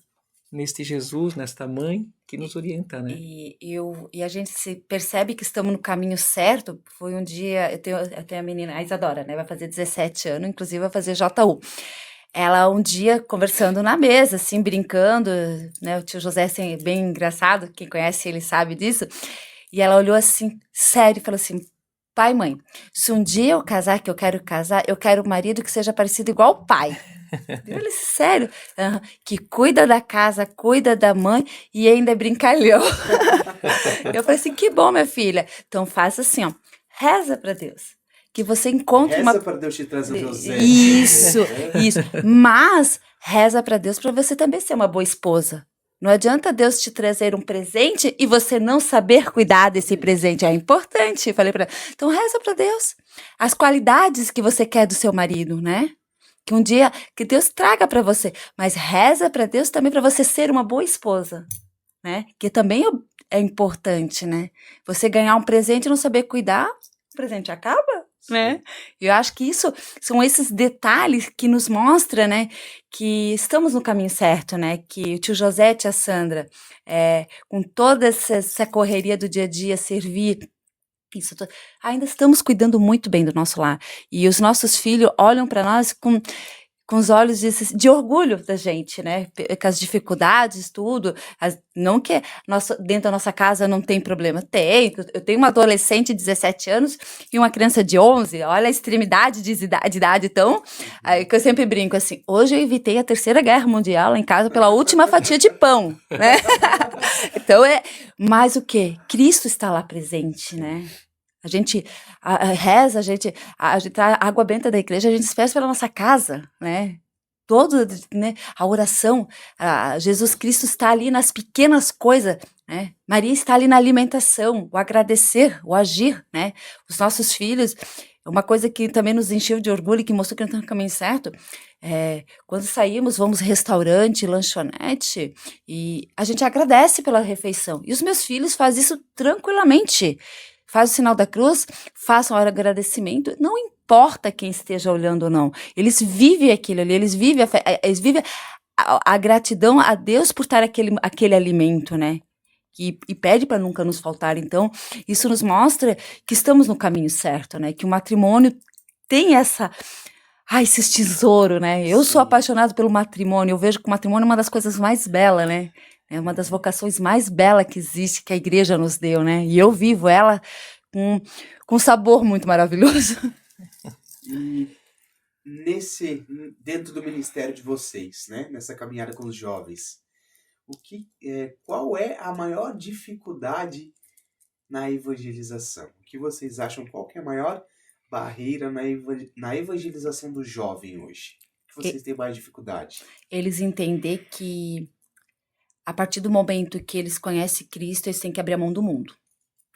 neste Jesus, nesta mãe, que nos orienta, né? E a gente se percebe que estamos no caminho certo. Foi um dia, eu tenho a menina, a Isadora, né? Vai fazer 17 anos, inclusive vai fazer JU. Ela um dia conversando na mesa, assim, brincando, né? O tio José assim, bem engraçado, quem conhece ele sabe disso. E ela olhou assim, sério, e falou assim: pai, mãe, se um dia eu casar, que eu quero casar, eu quero um marido que seja parecido igual o pai. Eu falei, sério? Que cuida da casa, cuida da mãe e ainda é brincalhão. Eu falei assim, que bom, minha filha. Então faça assim, ó, reza pra Deus. Que você encontre Reza para Deus te trazer o José. Isso. Mas reza pra Deus pra você também ser uma boa esposa. Não adianta Deus te trazer um presente e você não saber cuidar desse presente. É importante. Eu falei pra ela. Então reza pra Deus. As qualidades que você quer do seu marido, né? Que um dia, que Deus traga pra você. Mas reza pra Deus também pra você ser uma boa esposa, né? Que também é importante, né? Você ganhar um presente e não saber cuidar, o presente acaba, né? E eu acho que isso são esses detalhes que nos mostram, né? Que estamos no caminho certo, né? Que o tio José e a tia Sandra, com toda essa correria do dia a dia, servir... Isso, ainda estamos cuidando muito bem do nosso lar. E os nossos filhos olham para nós com os olhos de orgulho da gente, né? Com as dificuldades, tudo. Não que dentro da nossa casa não tem problema. Tem. Eu tenho uma adolescente de 17 anos e uma criança de 11. Olha a extremidade de idade. Então, que eu sempre brinco assim, hoje eu evitei a Terceira Guerra Mundial lá em casa pela última fatia de pão, né? Então, mas o quê? Cristo está lá presente, né? A gente reza, a água benta da igreja, a gente espera pela nossa casa, né? Né? A oração, Jesus Cristo está ali nas pequenas coisas, né? Maria está ali na alimentação, o agradecer, o agir, né? Os nossos filhos, uma coisa que também nos encheu de orgulho e que mostrou que não está no caminho certo, quando saímos, vamos restaurante, lanchonete, e a gente agradece pela refeição. E os meus filhos fazem isso tranquilamente. Faz o sinal da cruz, façam o agradecimento, não importa quem esteja olhando ou não. Eles vivem aquilo ali, eles vivem a gratidão a Deus por estar aquele alimento, né? E pede para nunca nos faltar. Então, isso nos mostra que estamos no caminho certo, né? Que o matrimônio tem esses tesouros, né? Eu sou apaixonada pelo matrimônio, eu vejo que o matrimônio é uma das coisas mais belas, né? É uma das vocações mais belas que existe, que a igreja nos deu, né? E eu vivo ela com um sabor muito maravilhoso. E dentro do ministério de vocês, né? Nessa caminhada com os jovens, qual é a maior dificuldade na evangelização? O que vocês acham? Qual que é a maior barreira na evangelização do jovem hoje? O que vocês têm mais dificuldade? Eles entender que a partir do momento que eles conhecem Cristo, eles têm que abrir a mão do mundo,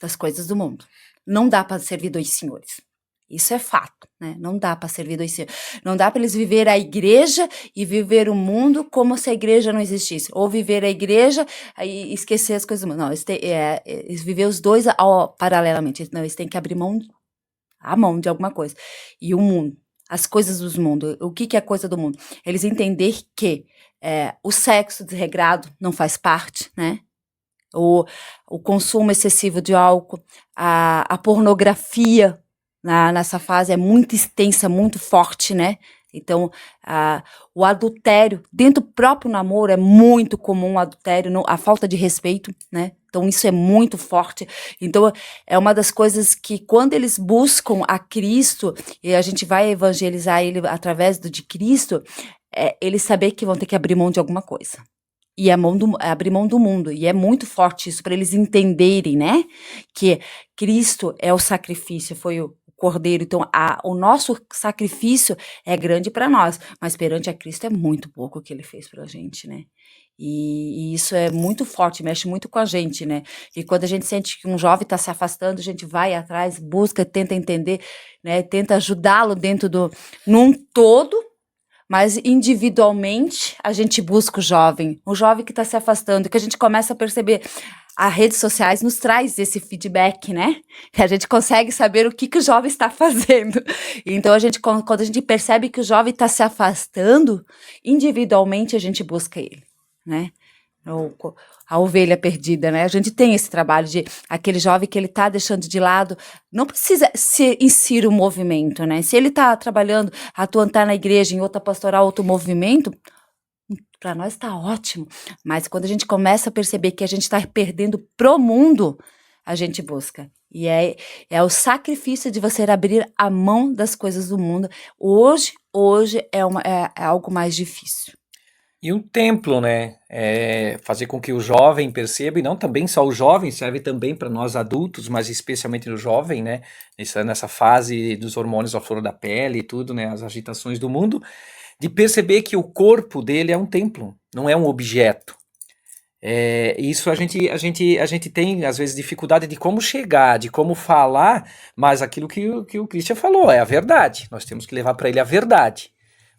das coisas do mundo. Não dá para servir dois senhores. Isso é fato, né? Não dá para servir dois senhores. Não dá para eles viver a igreja e viver o mundo como se a igreja não existisse. Ou viver a igreja e esquecer as coisas do mundo. Não, eles viver os dois paralelamente. Não, eles têm que abrir a mão de alguma coisa. E o mundo, as coisas do mundo. O que é coisa do mundo? Eles entender que o sexo desregrado não faz parte, né? O consumo excessivo de álcool, a pornografia nessa fase é muito extensa, muito forte, né? Então, o adultério, dentro do próprio namoro, é muito comum o adultério, a falta de respeito, né? Então, isso é muito forte. Então, é uma das coisas que, quando eles buscam a Cristo, e a gente vai evangelizar ele através de Cristo, eles saber que vão ter que abrir mão de alguma coisa. E abrir mão do mundo. E é muito forte isso, para eles entenderem, né? Que Cristo é o sacrifício, foi o Cordeiro. Então, o nosso sacrifício é grande para nós, mas perante a Cristo é muito pouco o que ele fez pra gente, né? E isso é muito forte, mexe muito com a gente, né? E quando a gente sente que um jovem está se afastando, a gente vai atrás, busca, tenta entender, né? Tenta ajudá-lo num todo, mas individualmente a gente busca o jovem que está se afastando, que a gente começa a perceber. As redes sociais nos traz esse feedback, né? Que a gente consegue saber o que o jovem está fazendo. Então, quando a gente percebe que o jovem está se afastando, individualmente a gente busca ele, né? a ovelha perdida, né? A gente tem esse trabalho de aquele jovem que ele tá deixando de lado, não precisa se insira o movimento, né? Se ele tá trabalhando, atuando, tá na igreja, em outra pastoral, outro movimento, para nós está ótimo, mas quando a gente começa a perceber que a gente está perdendo pro mundo, a gente busca. E é o sacrifício de você abrir a mão das coisas do mundo. Hoje é algo mais difícil. E um templo, né? Fazer com que o jovem perceba, e não também só o jovem, serve também para nós adultos, mas especialmente no jovem, né? Nessa fase dos hormônios à flor da pele e tudo, né? As agitações do mundo, de perceber que o corpo dele é um templo, não é um objeto. Isso a gente tem, às vezes, dificuldade de como chegar, de como falar, mas aquilo que o Christian falou é a verdade. Nós temos que levar para ele a verdade.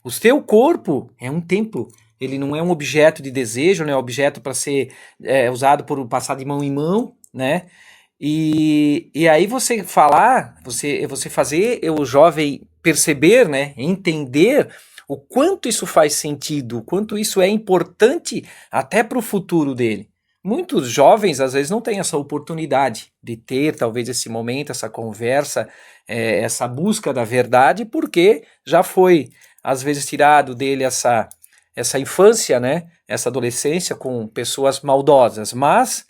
O seu corpo é um templo. Ele não é um objeto de desejo, não é um objeto para ser usado por passar de mão em mão, né? E aí você falar, você fazer o jovem perceber, né? Entender o quanto isso faz sentido, o quanto isso é importante até para o futuro dele. Muitos jovens, às vezes, não têm essa oportunidade de ter, talvez, esse momento, essa conversa, essa busca da verdade, porque já foi, às vezes, tirado dele essa infância, né? Essa adolescência com pessoas maldosas. Mas,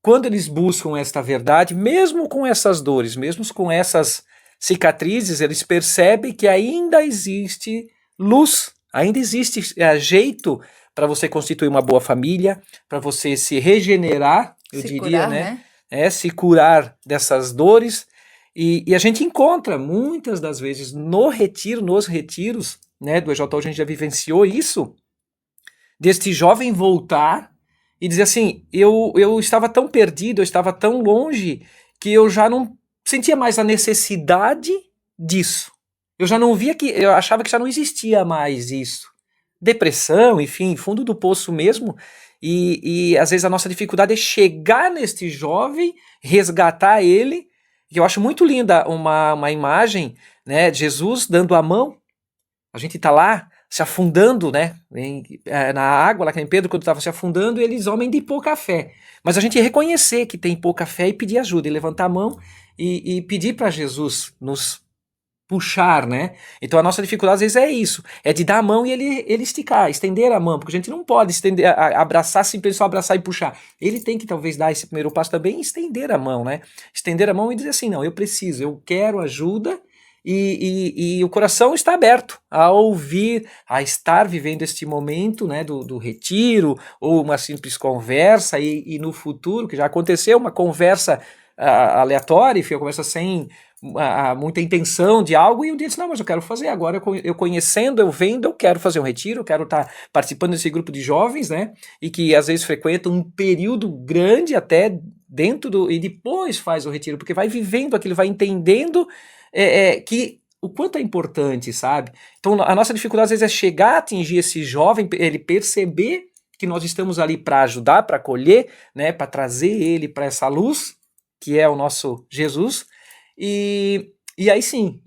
quando eles buscam esta verdade, mesmo com essas dores, mesmo com essas cicatrizes, eles percebem que ainda existe luz, ainda existe jeito para você constituir uma boa família, para você se regenerar, eu Se diria, curar, né? Se curar dessas dores. E a gente encontra muitas das vezes nos retiros, né, do EJU, a gente já vivenciou isso, deste jovem voltar e dizer assim, eu estava tão perdido, eu estava tão longe, que eu já não sentia mais a necessidade disso. Eu já não via eu achava que já não existia mais isso. Depressão, enfim, fundo do poço mesmo. E às vezes a nossa dificuldade é chegar neste jovem, resgatar ele. E eu acho muito linda uma imagem, né, de Jesus dando a mão. A gente tá lá se afundando, né, na água, lá que nem Pedro, quando estava se afundando, eles homem de pouca fé. Mas a gente reconhecer que tem pouca fé e pedir ajuda, e levantar a mão e pedir para Jesus nos puxar, né? Então a nossa dificuldade às vezes é isso, é de dar a mão e ele esticar, estender a mão, porque a gente não pode estender, abraçar, simplesmente só abraçar e puxar. Ele tem que talvez dar esse primeiro passo também e estender a mão, né? Estender a mão e dizer assim, não, eu preciso, eu quero ajuda e o coração está aberto a ouvir, a estar vivendo este momento, né, do retiro, ou uma simples conversa e no futuro, que já aconteceu, uma conversa aleatória, enfim, uma conversa sem muita intenção de algo, e um dia disse, não, mas eu quero fazer agora, eu conhecendo, eu vendo, eu quero fazer um retiro, eu quero estar participando desse grupo de jovens, né, e que às vezes frequentam um período grande até dentro e depois faz o retiro, porque vai vivendo aquilo, vai entendendo que o quanto é importante, sabe? Então a nossa dificuldade às vezes é chegar a atingir esse jovem, ele perceber que nós estamos ali para ajudar, para acolher, né, para trazer ele para essa luz, que é o nosso Jesus, e aí sim,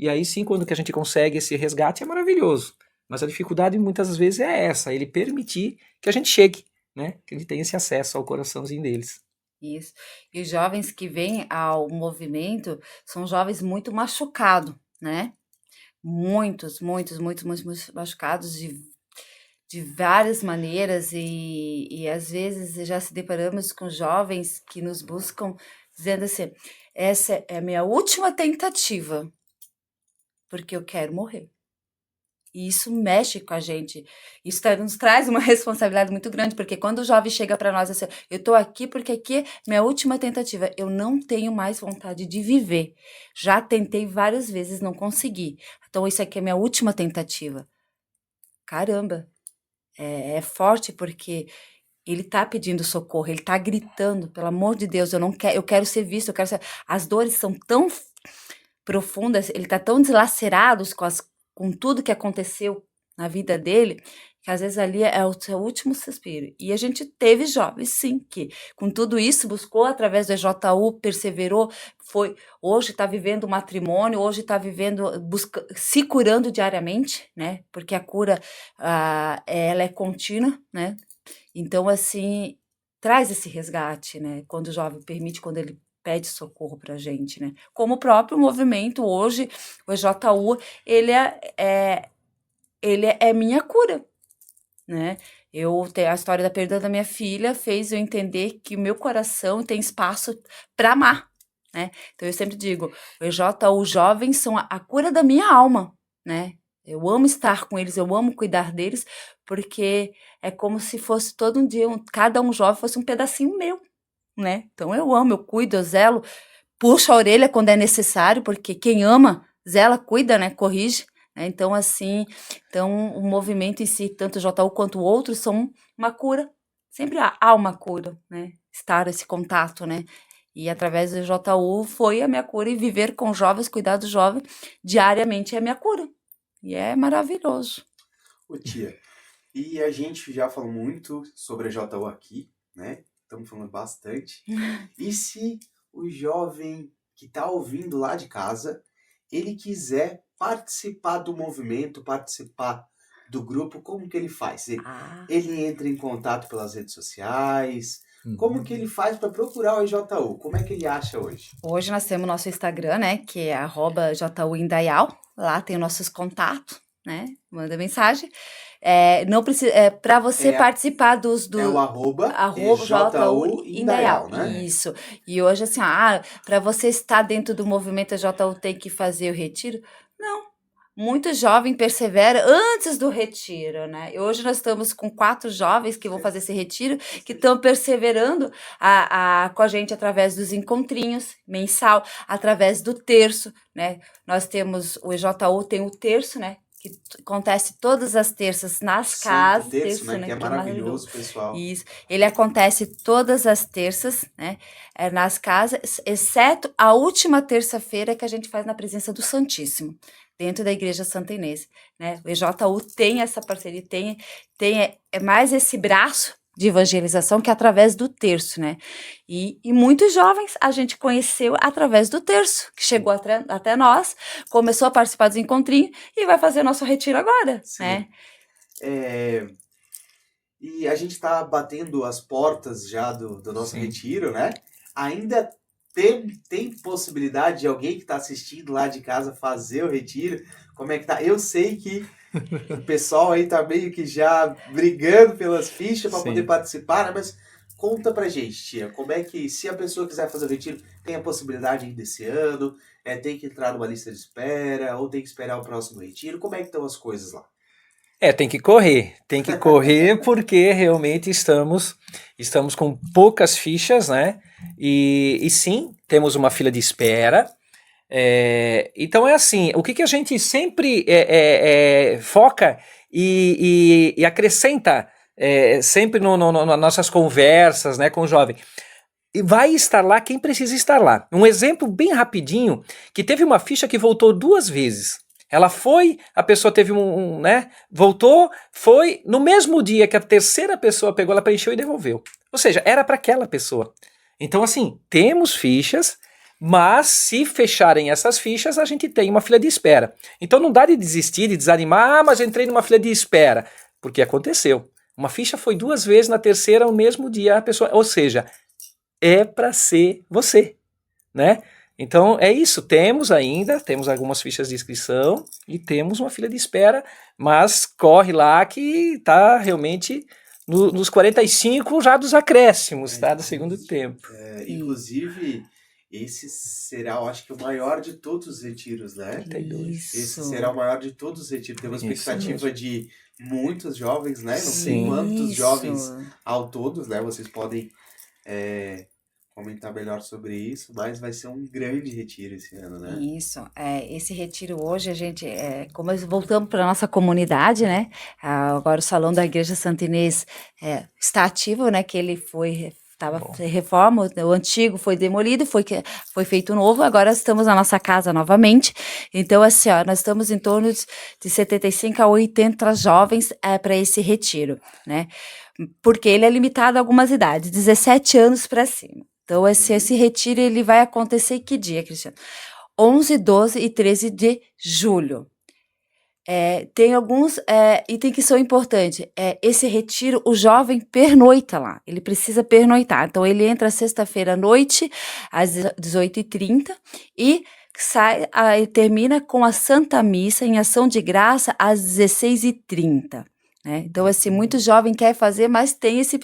quando que a gente consegue esse resgate é maravilhoso. Mas a dificuldade muitas vezes é essa, ele permitir que a gente chegue, né? Que a gente tenha esse acesso ao coraçãozinho deles. Isso. E os jovens que vêm ao movimento são jovens muito machucados, né? Muitos machucados de várias maneiras e às vezes já se deparamos com jovens que nos buscam dizendo assim, essa é a minha última tentativa, porque eu quero morrer. E isso mexe com a gente, isso nos traz uma responsabilidade muito grande, porque quando o jovem chega para nós assim, eu tô aqui porque aqui é minha última tentativa, eu não tenho mais vontade de viver, já tentei várias vezes, não consegui, então isso aqui é minha última tentativa. Caramba, é forte porque ele tá pedindo socorro, ele tá gritando, pelo amor de Deus, eu quero ser visto, as dores são tão profundas, ele tá tão deslacerado com tudo que aconteceu na vida dele, que às vezes ali é o seu último suspiro. E a gente teve jovens, sim, que com tudo isso buscou através do EJU, perseverou, hoje está vivendo o matrimônio, hoje está vivendo, se curando diariamente, né? Porque a cura, ela é contínua, né? Então, assim, traz esse resgate, né? Quando o jovem permite, quando ele pede socorro para a gente, né? Como o próprio movimento hoje, o EJU, ele é minha cura, né? A história da perda da minha filha fez eu entender que o meu coração tem espaço para amar, né? Então eu sempre digo, o EJU jovens são a cura da minha alma, né? Eu amo estar com eles, eu amo cuidar deles, porque é como se fosse todo um dia, cada um jovem fosse um pedacinho meu, né? Então eu amo, eu cuido, eu zelo, puxo a orelha quando é necessário, porque quem ama, zela, cuida, né? Corrige. Né? Então, assim, o movimento em si, tanto o JU quanto o outro, são uma cura. Sempre há uma cura, né? Estar esse contato, né? E através do JU foi a minha cura, e viver com jovens, cuidar do jovem diariamente é a minha cura. E é maravilhoso. Ô tia, e a gente já falou muito sobre a JU aqui, né? Estamos falando bastante. E se o jovem que está ouvindo lá de casa, ele quiser participar do movimento, participar do grupo, como que ele faz? Ele entra em contato pelas redes sociais? Como que ele faz para procurar o EJU? Como é que ele acha hoje? Hoje nós temos o nosso Instagram, né, que é @JUIndaial. Lá tem os nossos contatos, né? Manda mensagem. Não precisa, para você participar dos É o arroba JU Indaial, né? Isso. E hoje, assim, para você estar dentro do movimento JU tem que fazer o retiro? Não. Muito jovem persevera antes do retiro, né? E hoje nós estamos com 4 jovens que vão fazer esse retiro, que estão perseverando com a gente através dos encontrinhos mensal, através do terço, né? Nós temos, o EJU tem o terço, né? Que acontece todas as terças nas casas. Terço, né? Que é maravilhoso, pessoal. Isso. Ele acontece todas as terças, né? Nas casas, exceto a última terça-feira que a gente faz na presença do Santíssimo, dentro da Igreja Santa Inês, né? O EJU tem essa parceria, tem mais esse braço de evangelização que é através do terço, né? E muitos jovens a gente conheceu através do terço, que chegou até nós, começou a participar dos encontrinhos e vai fazer nosso retiro agora, Sim. Né? E a gente está batendo as portas já do nosso retiro, né? Ainda tem possibilidade de alguém que está assistindo lá de casa fazer o retiro? Como é que tá? Eu sei que o pessoal aí tá meio que já brigando pelas fichas para poder participar, né? Mas conta pra gente, tia, como é que, se a pessoa quiser fazer o retiro, tem a possibilidade ainda desse ano? Tem que entrar numa lista de espera ou tem que esperar o próximo retiro? Como é que estão as coisas lá? Tem que correr porque realmente estamos com poucas fichas, né? E sim, temos uma fila de espera. Então é assim, o que a gente sempre foca e acrescenta sempre nas nossas conversas, né, com o jovem. E vai estar lá quem precisa estar lá. Um exemplo bem rapidinho, que teve uma ficha que voltou 2 vezes. Ela foi, a pessoa teve né, voltou, foi, no mesmo dia que a terceira pessoa pegou, ela preencheu e devolveu. Ou seja, era para aquela pessoa. Então assim, temos fichas, mas se fecharem essas fichas, a gente tem uma fila de espera. Então não dá de desistir, de desanimar, mas eu entrei numa fila de espera, porque aconteceu. Uma ficha foi 2 vezes, na terceira, no mesmo dia, a pessoa, ou seja, é para ser você, né? Então é isso, temos algumas fichas de inscrição e temos uma fila de espera, mas corre lá que tá realmente nos 45 já dos acréscimos, tá? Do segundo tempo. Inclusive, esse será, eu acho que o maior de todos os retiros, né? 32. Esse será o maior de todos os retiros. Tem uma expectativa de muitos jovens, né? Não sei quantos jovens ao todo, né? Vocês podem comentar melhor sobre isso, mas vai ser um grande retiro esse ano, né? Isso, esse retiro hoje a gente, como nós voltamos para a nossa comunidade, né? Agora o Salão da Igreja Santa Inês está ativo, né? Que ele estava em reforma, o antigo foi demolido, foi feito novo, agora estamos na nossa casa novamente. Então, assim, nós estamos em torno de 75 a 80 jovens para esse retiro, né? Porque ele é limitado a algumas idades, 17 anos para cima. Então, esse retiro ele vai acontecer que dia, Cristiano? 11, 12 e 13 de julho. Tem alguns itens que são importantes. Esse retiro, o jovem pernoita lá. Ele precisa pernoitar. Então, ele entra sexta-feira à noite, às 18h30, e termina com a Santa Missa em ação de graça às 16h30. Né? Então, assim, muito jovem quer fazer, mas tem esse...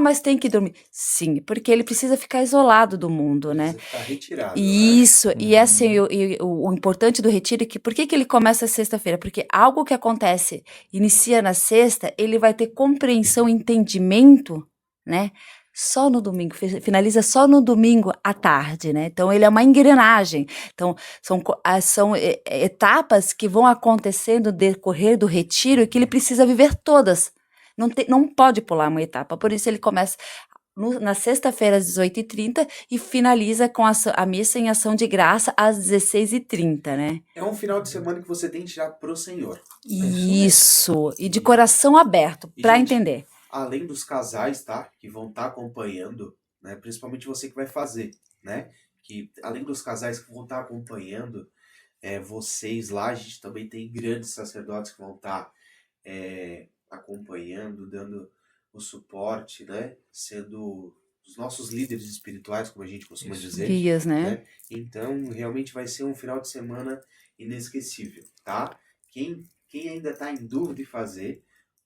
mas tem que dormir. Sim, porque ele precisa ficar isolado do mundo, né? Precisa ficar retirado. Isso, e assim, o importante do retiro é que... Por que ele começa sexta-feira? Porque algo que acontece, inicia na sexta, ele vai ter compreensão, entendimento, né? Só no domingo, finaliza só no domingo à tarde, né? Então, ele é uma engrenagem. Então, são etapas que vão acontecendo no decorrer do retiro e que ele precisa viver todas. Não pode pular uma etapa. Por isso, ele começa na sexta-feira, às 18h30, e finaliza com a missa em ação de graça às 16h30, né? É um final de semana que você tem que tirar pro Senhor. Isso, e de coração aberto, para entender. Além dos casais, tá? Que vão estar acompanhando, né? Principalmente você que vai fazer, né? Que além dos casais que vão estar acompanhando vocês lá, a gente também tem grandes sacerdotes que vão estar acompanhando, dando o suporte, né? Sendo os nossos líderes espirituais, como a gente costuma dizer. Guias, né? Então, realmente vai ser um final de semana inesquecível, tá? Quem ainda está em dúvida de fazer,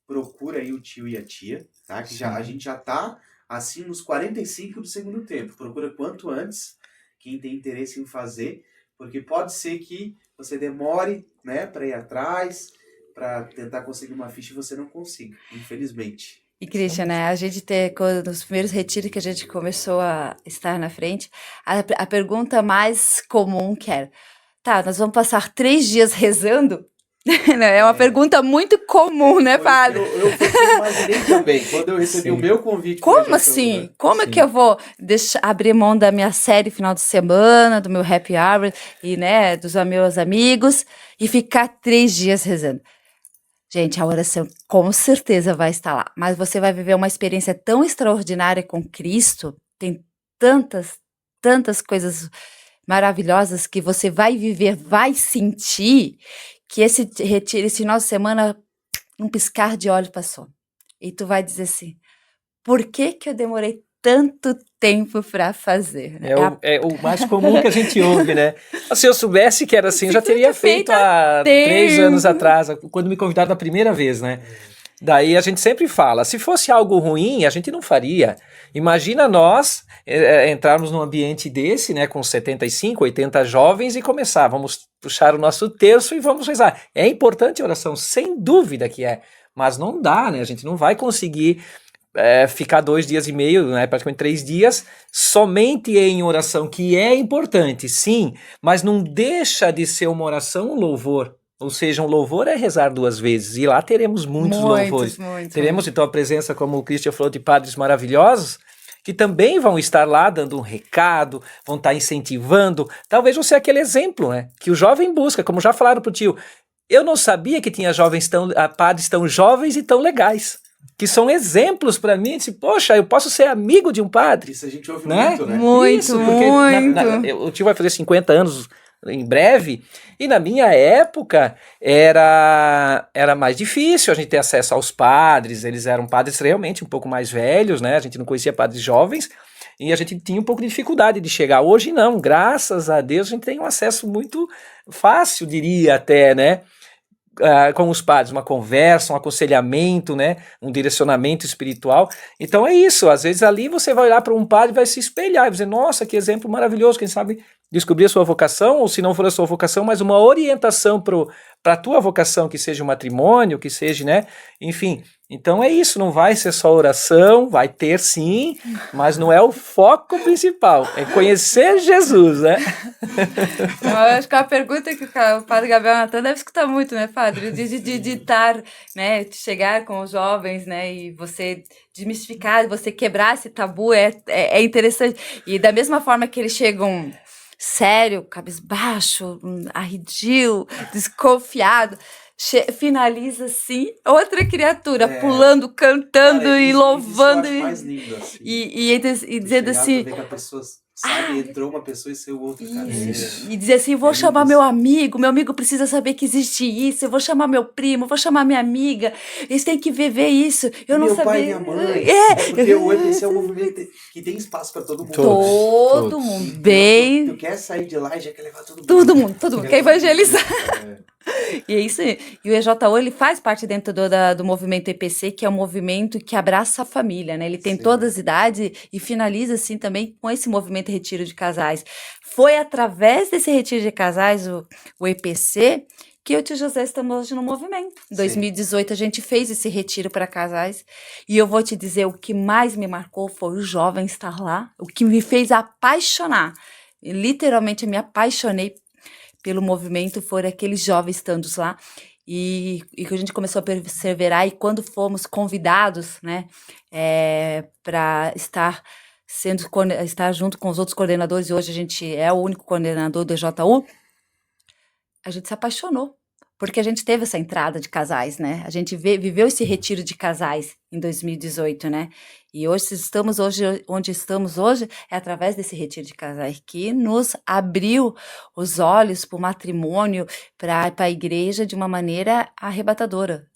procura aí o tio e a tia, tá? Que a gente já tá, assim, nos 45 do segundo tempo. Procura quanto antes, quem tem interesse em fazer, porque pode ser que você demore, né, para ir atrás, para tentar conseguir uma ficha e você não consiga, infelizmente. E, Christian, né, a gente nos primeiros retiros que a gente começou a estar na frente, a pergunta mais comum que era, nós vamos passar 3 dias rezando? É uma pergunta muito comum, né, padre? Eu imaginei também, quando eu recebi o meu convite. Como assim? Como é que eu vou abrir mão da minha série final de semana, do meu happy hour, e, né, dos meus amigos, e ficar 3 dias rezando? Gente, a oração com certeza vai estar lá, mas você vai viver uma experiência tão extraordinária com Cristo, tem tantas coisas maravilhosas que você vai viver, vai sentir, que esse retiro, esse final de semana, um piscar de olhos passou. E tu vai dizer assim, por que eu demorei tanto tempo para fazer? Né? É o mais comum que a gente ouve, né? Se eu soubesse que era assim, eu já teria feito há 3 anos atrás, quando me convidaram da primeira vez, né? Daí a gente sempre fala, se fosse algo ruim, a gente não faria. Imagina nós entrarmos num ambiente desse, né, com 75, 80 jovens e vamos puxar o nosso terço e vamos rezar. É importante a oração, sem dúvida que é, mas não dá, né? A gente não vai conseguir ficar 2 dias e meio, né, praticamente 3 dias, somente em oração, que é importante, sim, mas não deixa de ser uma oração, um louvor. Ou seja, um louvor é rezar 2 vezes, e lá teremos muitos louvores. Teremos então a presença, como o Christian falou, de padres maravilhosos, que também vão estar lá dando um recado, vão estar incentivando. Talvez você é aquele exemplo, né, que o jovem busca, como já falaram pro tio. Eu não sabia que tinha padres tão jovens e tão legais, que são exemplos para mim, de, poxa, eu posso ser amigo de um padre. Isso a gente ouve né? muito, né? Muito, muito. O tio vai fazer 50 anos em breve, e na minha época era mais difícil a gente ter acesso aos padres, eles eram padres realmente um pouco mais velhos, né? A gente não conhecia padres jovens, e a gente tinha um pouco de dificuldade de chegar. Hoje não, graças a Deus a gente tem um acesso muito fácil, diria até, né? Com os padres, uma conversa, um aconselhamento, né, um direcionamento espiritual. Então é isso, às vezes ali você vai olhar para um padre e vai se espelhar e vai dizer, nossa, que exemplo maravilhoso, quem sabe descobrir a sua vocação, ou se não for a sua vocação, mas uma orientação para a tua vocação, que seja o matrimônio, que seja, né, enfim. Então é isso, não vai ser só oração, vai ter sim, mas não é o foco principal, é conhecer Jesus, né? Eu acho que é a pergunta que o padre Gabriel Natan deve escutar muito, né, padre? De estar, né, de chegar com os jovens, né, e você desmistificar, você quebrar esse tabu, é interessante. E da mesma forma que eles chegam sério, cabisbaixo, arredio, desconfiado, finaliza assim, outra criatura pulando, cantando e louvando isso eu acho mais lindo, assim. e dizendo assim, que a pessoa sabe? Entrou uma pessoa e saiu outra, cara. E dizer assim, vou É chamar isso. meu amigo precisa saber que existe isso, eu vou chamar meu primo, vou chamar minha amiga, eles têm que ver isso, eu não Meu sabia. pai e minha mãe. É, Porque o EPC é um movimento que tem espaço pra todo mundo. todo Todos. mundo, Tu bem, quer sair de lá e já quer levar todo mundo. todo mundo quer evangelizar. É. E é isso aí. E o EJU, ele faz parte dentro do movimento EPC, que é um movimento que abraça a família, né? Ele tem Sim. todas as idades e finaliza, assim, também com esse movimento Retiro de Casais. Foi através desse Retiro de Casais, o EPC, que eu e o tio José estamos hoje no movimento. Em Sim. 2018, a gente fez esse retiro para casais. E eu vou te dizer, o que mais me marcou foi o jovem estar lá. O que me fez apaixonar. Literalmente, eu me apaixonei pelo movimento, foram aqueles jovens estando lá, e que a gente começou a perseverar, e quando fomos convidados, né, para estar junto com os outros coordenadores, e hoje a gente é o único coordenador do EJU, a gente se apaixonou, porque a gente teve essa entrada de casais, né? A gente viveu esse retiro de casais em 2018, né? E hoje estamos onde estamos hoje é através desse retiro de casais que nos abriu os olhos para o matrimônio, para a igreja de uma maneira arrebatadora.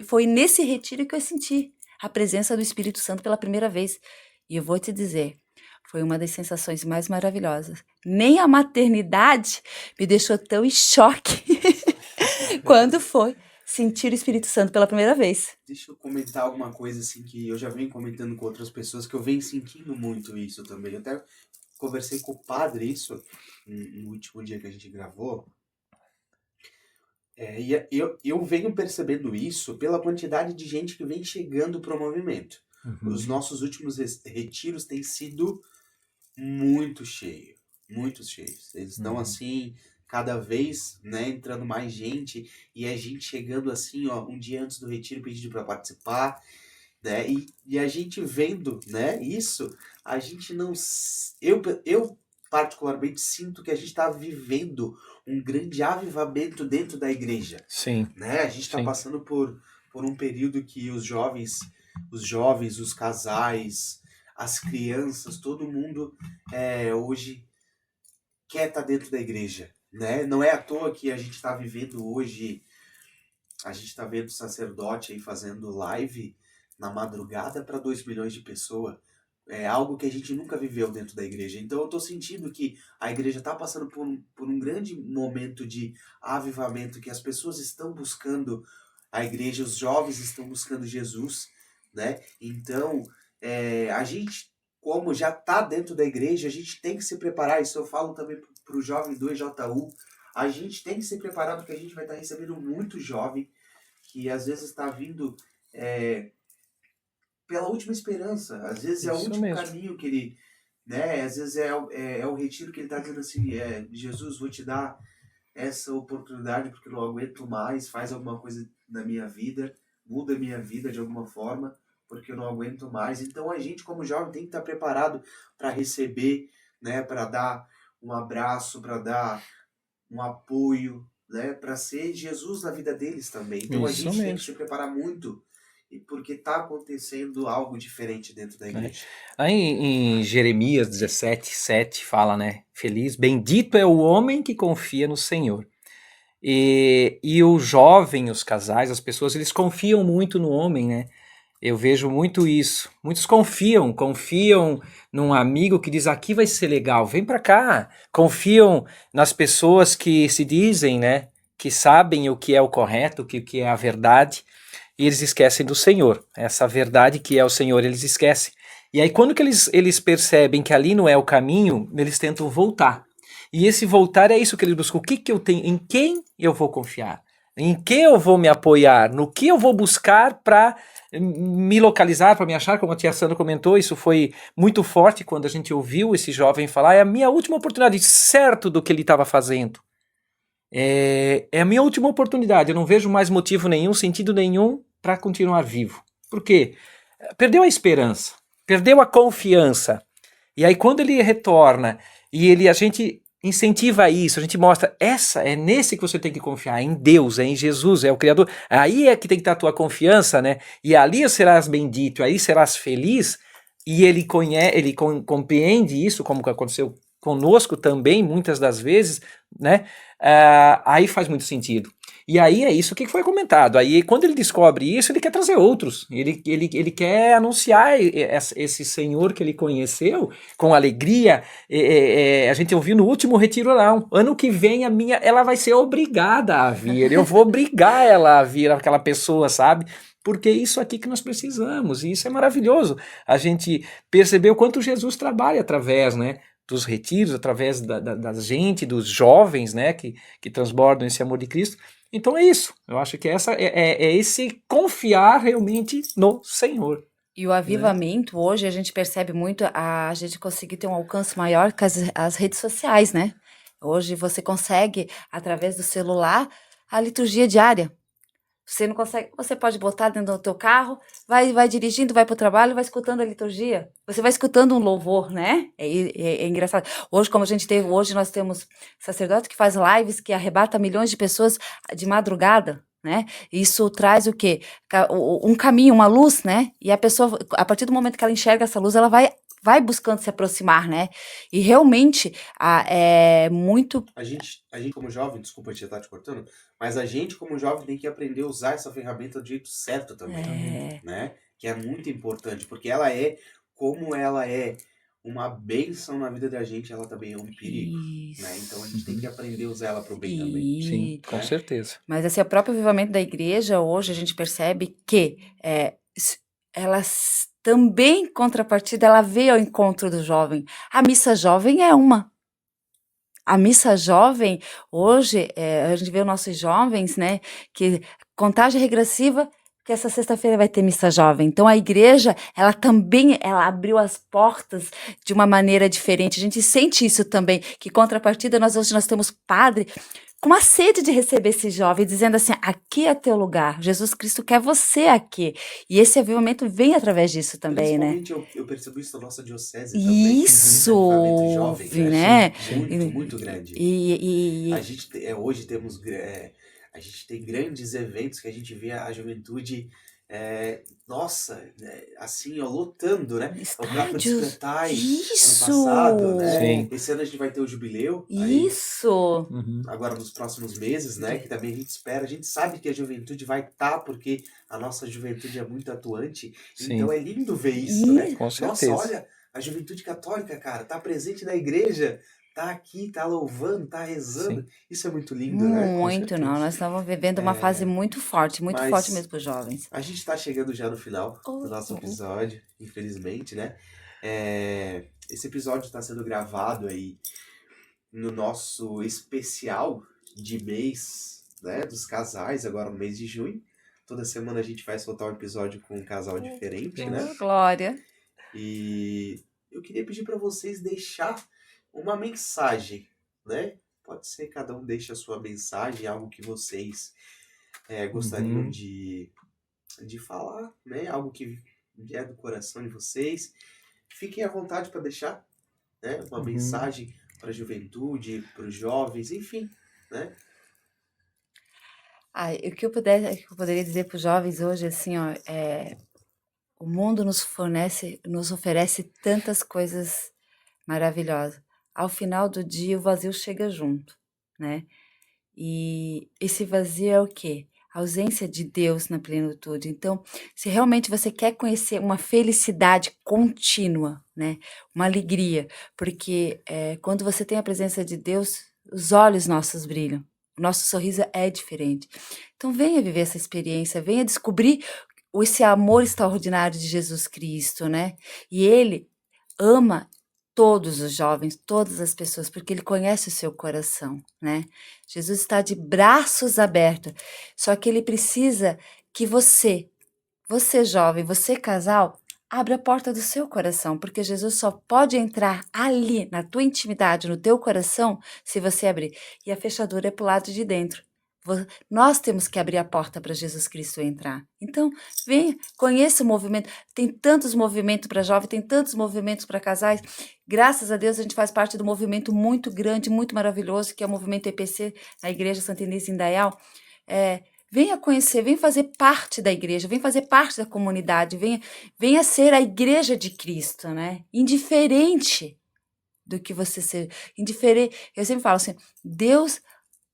Foi nesse retiro que eu senti a presença do Espírito Santo pela primeira vez. E eu vou te dizer, foi uma das sensações mais maravilhosas. Nem a maternidade me deixou tão em choque quando foi sentir o Espírito Santo pela primeira vez. Deixa eu comentar alguma coisa assim que eu já venho comentando com outras pessoas, que eu venho sentindo muito isso também. Eu até conversei com o padre isso no último dia que a gente gravou. E eu venho percebendo isso pela quantidade de gente que vem chegando para o movimento. Os nossos últimos retiros têm sido muito cheios. Eles estão assim, cada vez, né, entrando mais gente, e a gente chegando assim, ó, um dia antes do retiro pedindo para participar, né, e a gente vendo, né, isso, a gente não... Eu particularmente sinto que a gente está vivendo um grande avivamento dentro da igreja. Sim. Né? A gente está Sim. passando por um período que os jovens, os casais, as crianças, todo mundo hoje quer estar dentro da igreja. Né? Não é à toa que a gente está vivendo hoje, a gente está vendo sacerdote aí fazendo live na madrugada para 2 milhões de pessoas. É algo que a gente nunca viveu dentro da igreja. Então eu estou sentindo que a igreja está passando por um grande momento de avivamento, que as pessoas estão buscando a igreja, os jovens estão buscando Jesus, né? Então, a gente, como já está dentro da igreja, a gente tem que se preparar. Isso eu falo também para o jovem do EJU. A gente tem que se preparar, porque a gente vai estar recebendo muito jovem que às vezes está vindo... pela última esperança, às vezes é o Isso último mesmo. caminho que ele, né, às vezes é o retiro que ele está dizendo assim, Jesus, vou te dar essa oportunidade porque eu não aguento mais, faz alguma coisa na minha vida, muda a minha vida de alguma forma, porque eu não aguento mais. Então a gente como jovem tem que estar preparado para receber, né, para dar um abraço, para dar um apoio, né, para ser Jesus na vida deles também. Então a Isso gente tem mesmo. que se preparar muito, e porque está acontecendo algo diferente dentro da igreja. Aí em Jeremias 17:7 fala, né? Feliz, bendito é o homem que confia no Senhor. E o jovem, os casais, as pessoas, eles confiam muito no homem, né? Eu vejo muito isso. Muitos confiam num amigo que diz, aqui vai ser legal, vem pra cá. Confiam nas pessoas que se dizem, né? Que sabem o que é o correto, o que é a verdade. E eles esquecem do Senhor. Essa verdade que é o Senhor, eles esquecem. E aí quando que eles percebem que ali não é o caminho, eles tentam voltar. E esse voltar é isso que eles buscam. O que eu tenho? Em quem eu vou confiar? Em quem eu vou me apoiar? No que eu vou buscar para me localizar, para me achar? Como a tia Sandra comentou, isso foi muito forte quando a gente ouviu esse jovem falar. É a minha última oportunidade, certo do que ele estava fazendo. É a minha última oportunidade. Eu não vejo mais motivo nenhum, sentido nenhum para continuar vivo. Por quê? Perdeu a esperança, perdeu a confiança. E aí quando ele retorna e a gente incentiva isso, a gente mostra, é nesse que você tem que confiar, em Deus, é em Jesus, é o Criador. Aí é que tem que estar a tua confiança, né? E ali serás bendito, aí serás feliz. e ele compreende isso, como que aconteceu conosco também, muitas das vezes, né? Aí faz muito sentido. E aí é isso que foi comentado. Aí quando ele descobre isso, ele quer trazer outros. Ele quer anunciar esse Senhor que ele conheceu com alegria. A gente ouviu no último retiro lá. Ano que vem ela vai ser obrigada a vir. Eu vou obrigar ela a vir, aquela pessoa, sabe? Porque é isso aqui que nós precisamos. E isso é maravilhoso. A gente percebeu quanto Jesus trabalha através, né, dos retiros, através da gente, dos jovens, né, que transbordam esse amor de Cristo. Então é isso. Eu acho que é esse confiar realmente no Senhor. E o avivamento, hoje, a gente percebe muito a gente conseguir ter um alcance maior com as redes sociais, né? Hoje você consegue, através do celular, a liturgia diária. Você não consegue, você pode botar dentro do teu carro, vai dirigindo, vai para o trabalho, vai escutando a liturgia. Você vai escutando um louvor, né? É engraçado. Hoje, como a gente teve, hoje nós temos sacerdote que faz lives que arrebata milhões de pessoas de madrugada, né? Isso traz o quê? Um caminho, uma luz, né? E a pessoa, a partir do momento que ela enxerga essa luz, ela vai buscando se aproximar, né? E realmente é muito. A gente como jovem, desculpa te estar te cortando, mas a gente como jovem tem que aprender a usar essa ferramenta do jeito certo também, né? Que é muito importante, porque como ela é uma bênção na vida da gente, ela também é um perigo, né? Então a gente tem que aprender a usar ela para o bem também. Sim, com certeza. Mas assim, o próprio avivamento da igreja, hoje a gente percebe que ela também, em contrapartida, ela veio ao encontro do jovem. A missa jovem é uma. A missa jovem, hoje, a gente vê os nossos jovens, né, que contagem regressiva, que essa sexta-feira vai ter missa jovem. Então, a igreja, ela abriu as portas de uma maneira diferente. A gente sente isso também, que contrapartida, hoje nós temos padre com uma sede de receber esse jovem, dizendo assim, aqui é teu lugar, Jesus Cristo quer você aqui. E esse avivamento vem através disso também, né? Principalmente eu percebo isso na nossa diocese também. Isso, Avivamento jovem, né? Muito grande. A gente hoje temos a gente tem grandes eventos que a gente vê a juventude assim, lotando, né? O Capa de Espetais, ano passado, né? Sim. Esse ano a gente vai ter o jubileu. Isso! Aí, agora nos próximos meses, né? Que também a gente espera. A gente sabe que a juventude vai estar, porque a nossa juventude é muito atuante. Sim. Então é lindo ver isso, né? Com certeza. Nossa, olha, a juventude católica, cara, tá presente na igreja. Tá aqui, tá louvando, tá rezando. Sim. Isso é muito lindo, né? Muito, não. Nós estamos vivendo uma fase muito forte mesmo para os jovens. A gente tá chegando já no final do nosso episódio, infelizmente, né? Esse episódio está sendo gravado aí no nosso especial de mês, né, dos casais, agora no mês de junho. Toda semana a gente vai soltar um episódio com um casal diferente, né? Glória! E eu queria pedir para vocês deixar uma mensagem, né? Pode ser cada um deixe a sua mensagem, algo que vocês gostariam de falar, né? Algo que é do coração de vocês. Fiquem à vontade para deixar, né? Uma mensagem para a juventude, para os jovens, enfim, né? O que eu poderia dizer para os jovens hoje, assim, ó, o mundo nos oferece tantas coisas maravilhosas. Ao final do dia, o vazio chega junto, né? E esse vazio é o quê? A ausência de Deus na plenitude. Então, se realmente você quer conhecer uma felicidade contínua, né? Uma alegria, porque quando você tem a presença de Deus, os olhos nossos brilham. O nosso sorriso é diferente. Então, venha viver essa experiência, venha descobrir esse amor extraordinário de Jesus Cristo, né? E Ele ama todos os jovens, todas as pessoas, porque Ele conhece o seu coração, né? Jesus está de braços abertos, só que Ele precisa que você jovem, você casal, abra a porta do seu coração, porque Jesus só pode entrar ali, na tua intimidade, no teu coração, se você abrir. E a fechadura é pro lado de dentro. Nós temos que abrir a porta para Jesus Cristo entrar. Então, venha, conheça o movimento. Tem tantos movimentos para jovens, tem tantos movimentos para casais. Graças a Deus, a gente faz parte do movimento muito grande, muito maravilhoso, que é o movimento EPC, na Igreja Santa Inês em Indaial. Venha conhecer, venha fazer parte da igreja, venha fazer parte da comunidade, venha ser a igreja de Cristo, né? Indiferente do que você seja. Indiferente. Eu sempre falo assim, Deus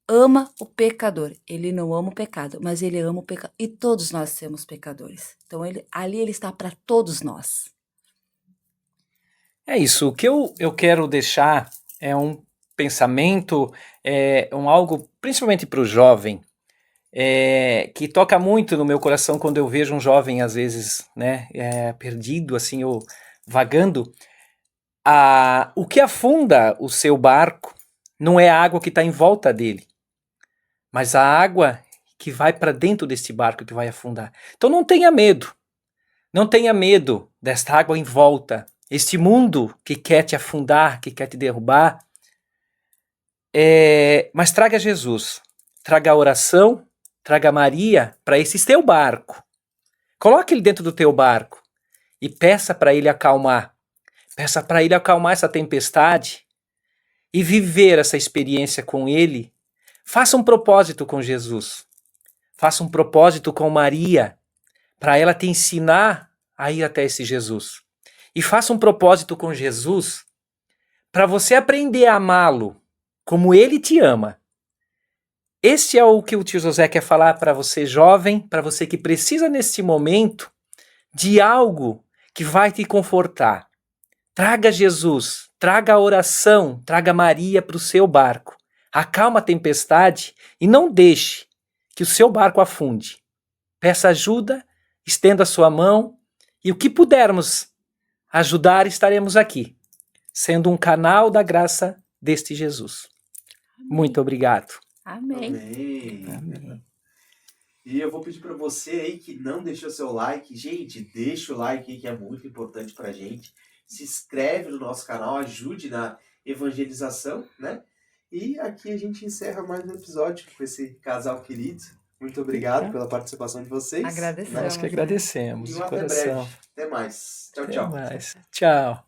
ama o pecador. Ele não ama o pecado, mas ele ama o pecado. E todos nós somos pecadores. Então, ali ele está para todos nós. É isso. O que eu quero deixar é um pensamento, algo, principalmente para o jovem, que toca muito no meu coração quando eu vejo um jovem, às vezes, né, perdido, assim, ou vagando. O que afunda o seu barco não é a água que está em volta dele, mas a água que vai para dentro deste barco que vai afundar. Então não tenha medo. Não tenha medo desta água em volta. Este mundo que quer te afundar, que quer te derrubar. Mas traga Jesus. Traga a oração. Traga Maria para esse teu barco. Coloque ele dentro do teu barco e peça para ele acalmar. Peça para ele acalmar essa tempestade e viver essa experiência com ele. Faça um propósito com Jesus. Faça um propósito com Maria para ela te ensinar a ir até esse Jesus. E faça um propósito com Jesus para você aprender a amá-lo como ele te ama. Este é o que o tio José quer falar para você jovem, para você que precisa neste momento de algo que vai te confortar. Traga Jesus, traga a oração, traga Maria para o seu barco. Acalma a tempestade e não deixe que o seu barco afunde. Peça ajuda, estenda a sua mão e o que pudermos ajudar, estaremos aqui, sendo um canal da graça deste Jesus. Muito obrigado. Amém. Amém. E eu vou pedir para você aí que não deixou seu like, gente, deixa o like aí que é muito importante pra gente. Se inscreve no nosso canal, ajude na evangelização, né? E aqui a gente encerra mais um episódio com esse casal querido. Muito obrigado pela participação de vocês. Agradecemos. Nós que agradecemos E de até coração. breve. Até mais. Tchau, Até tchau. mais. Tchau.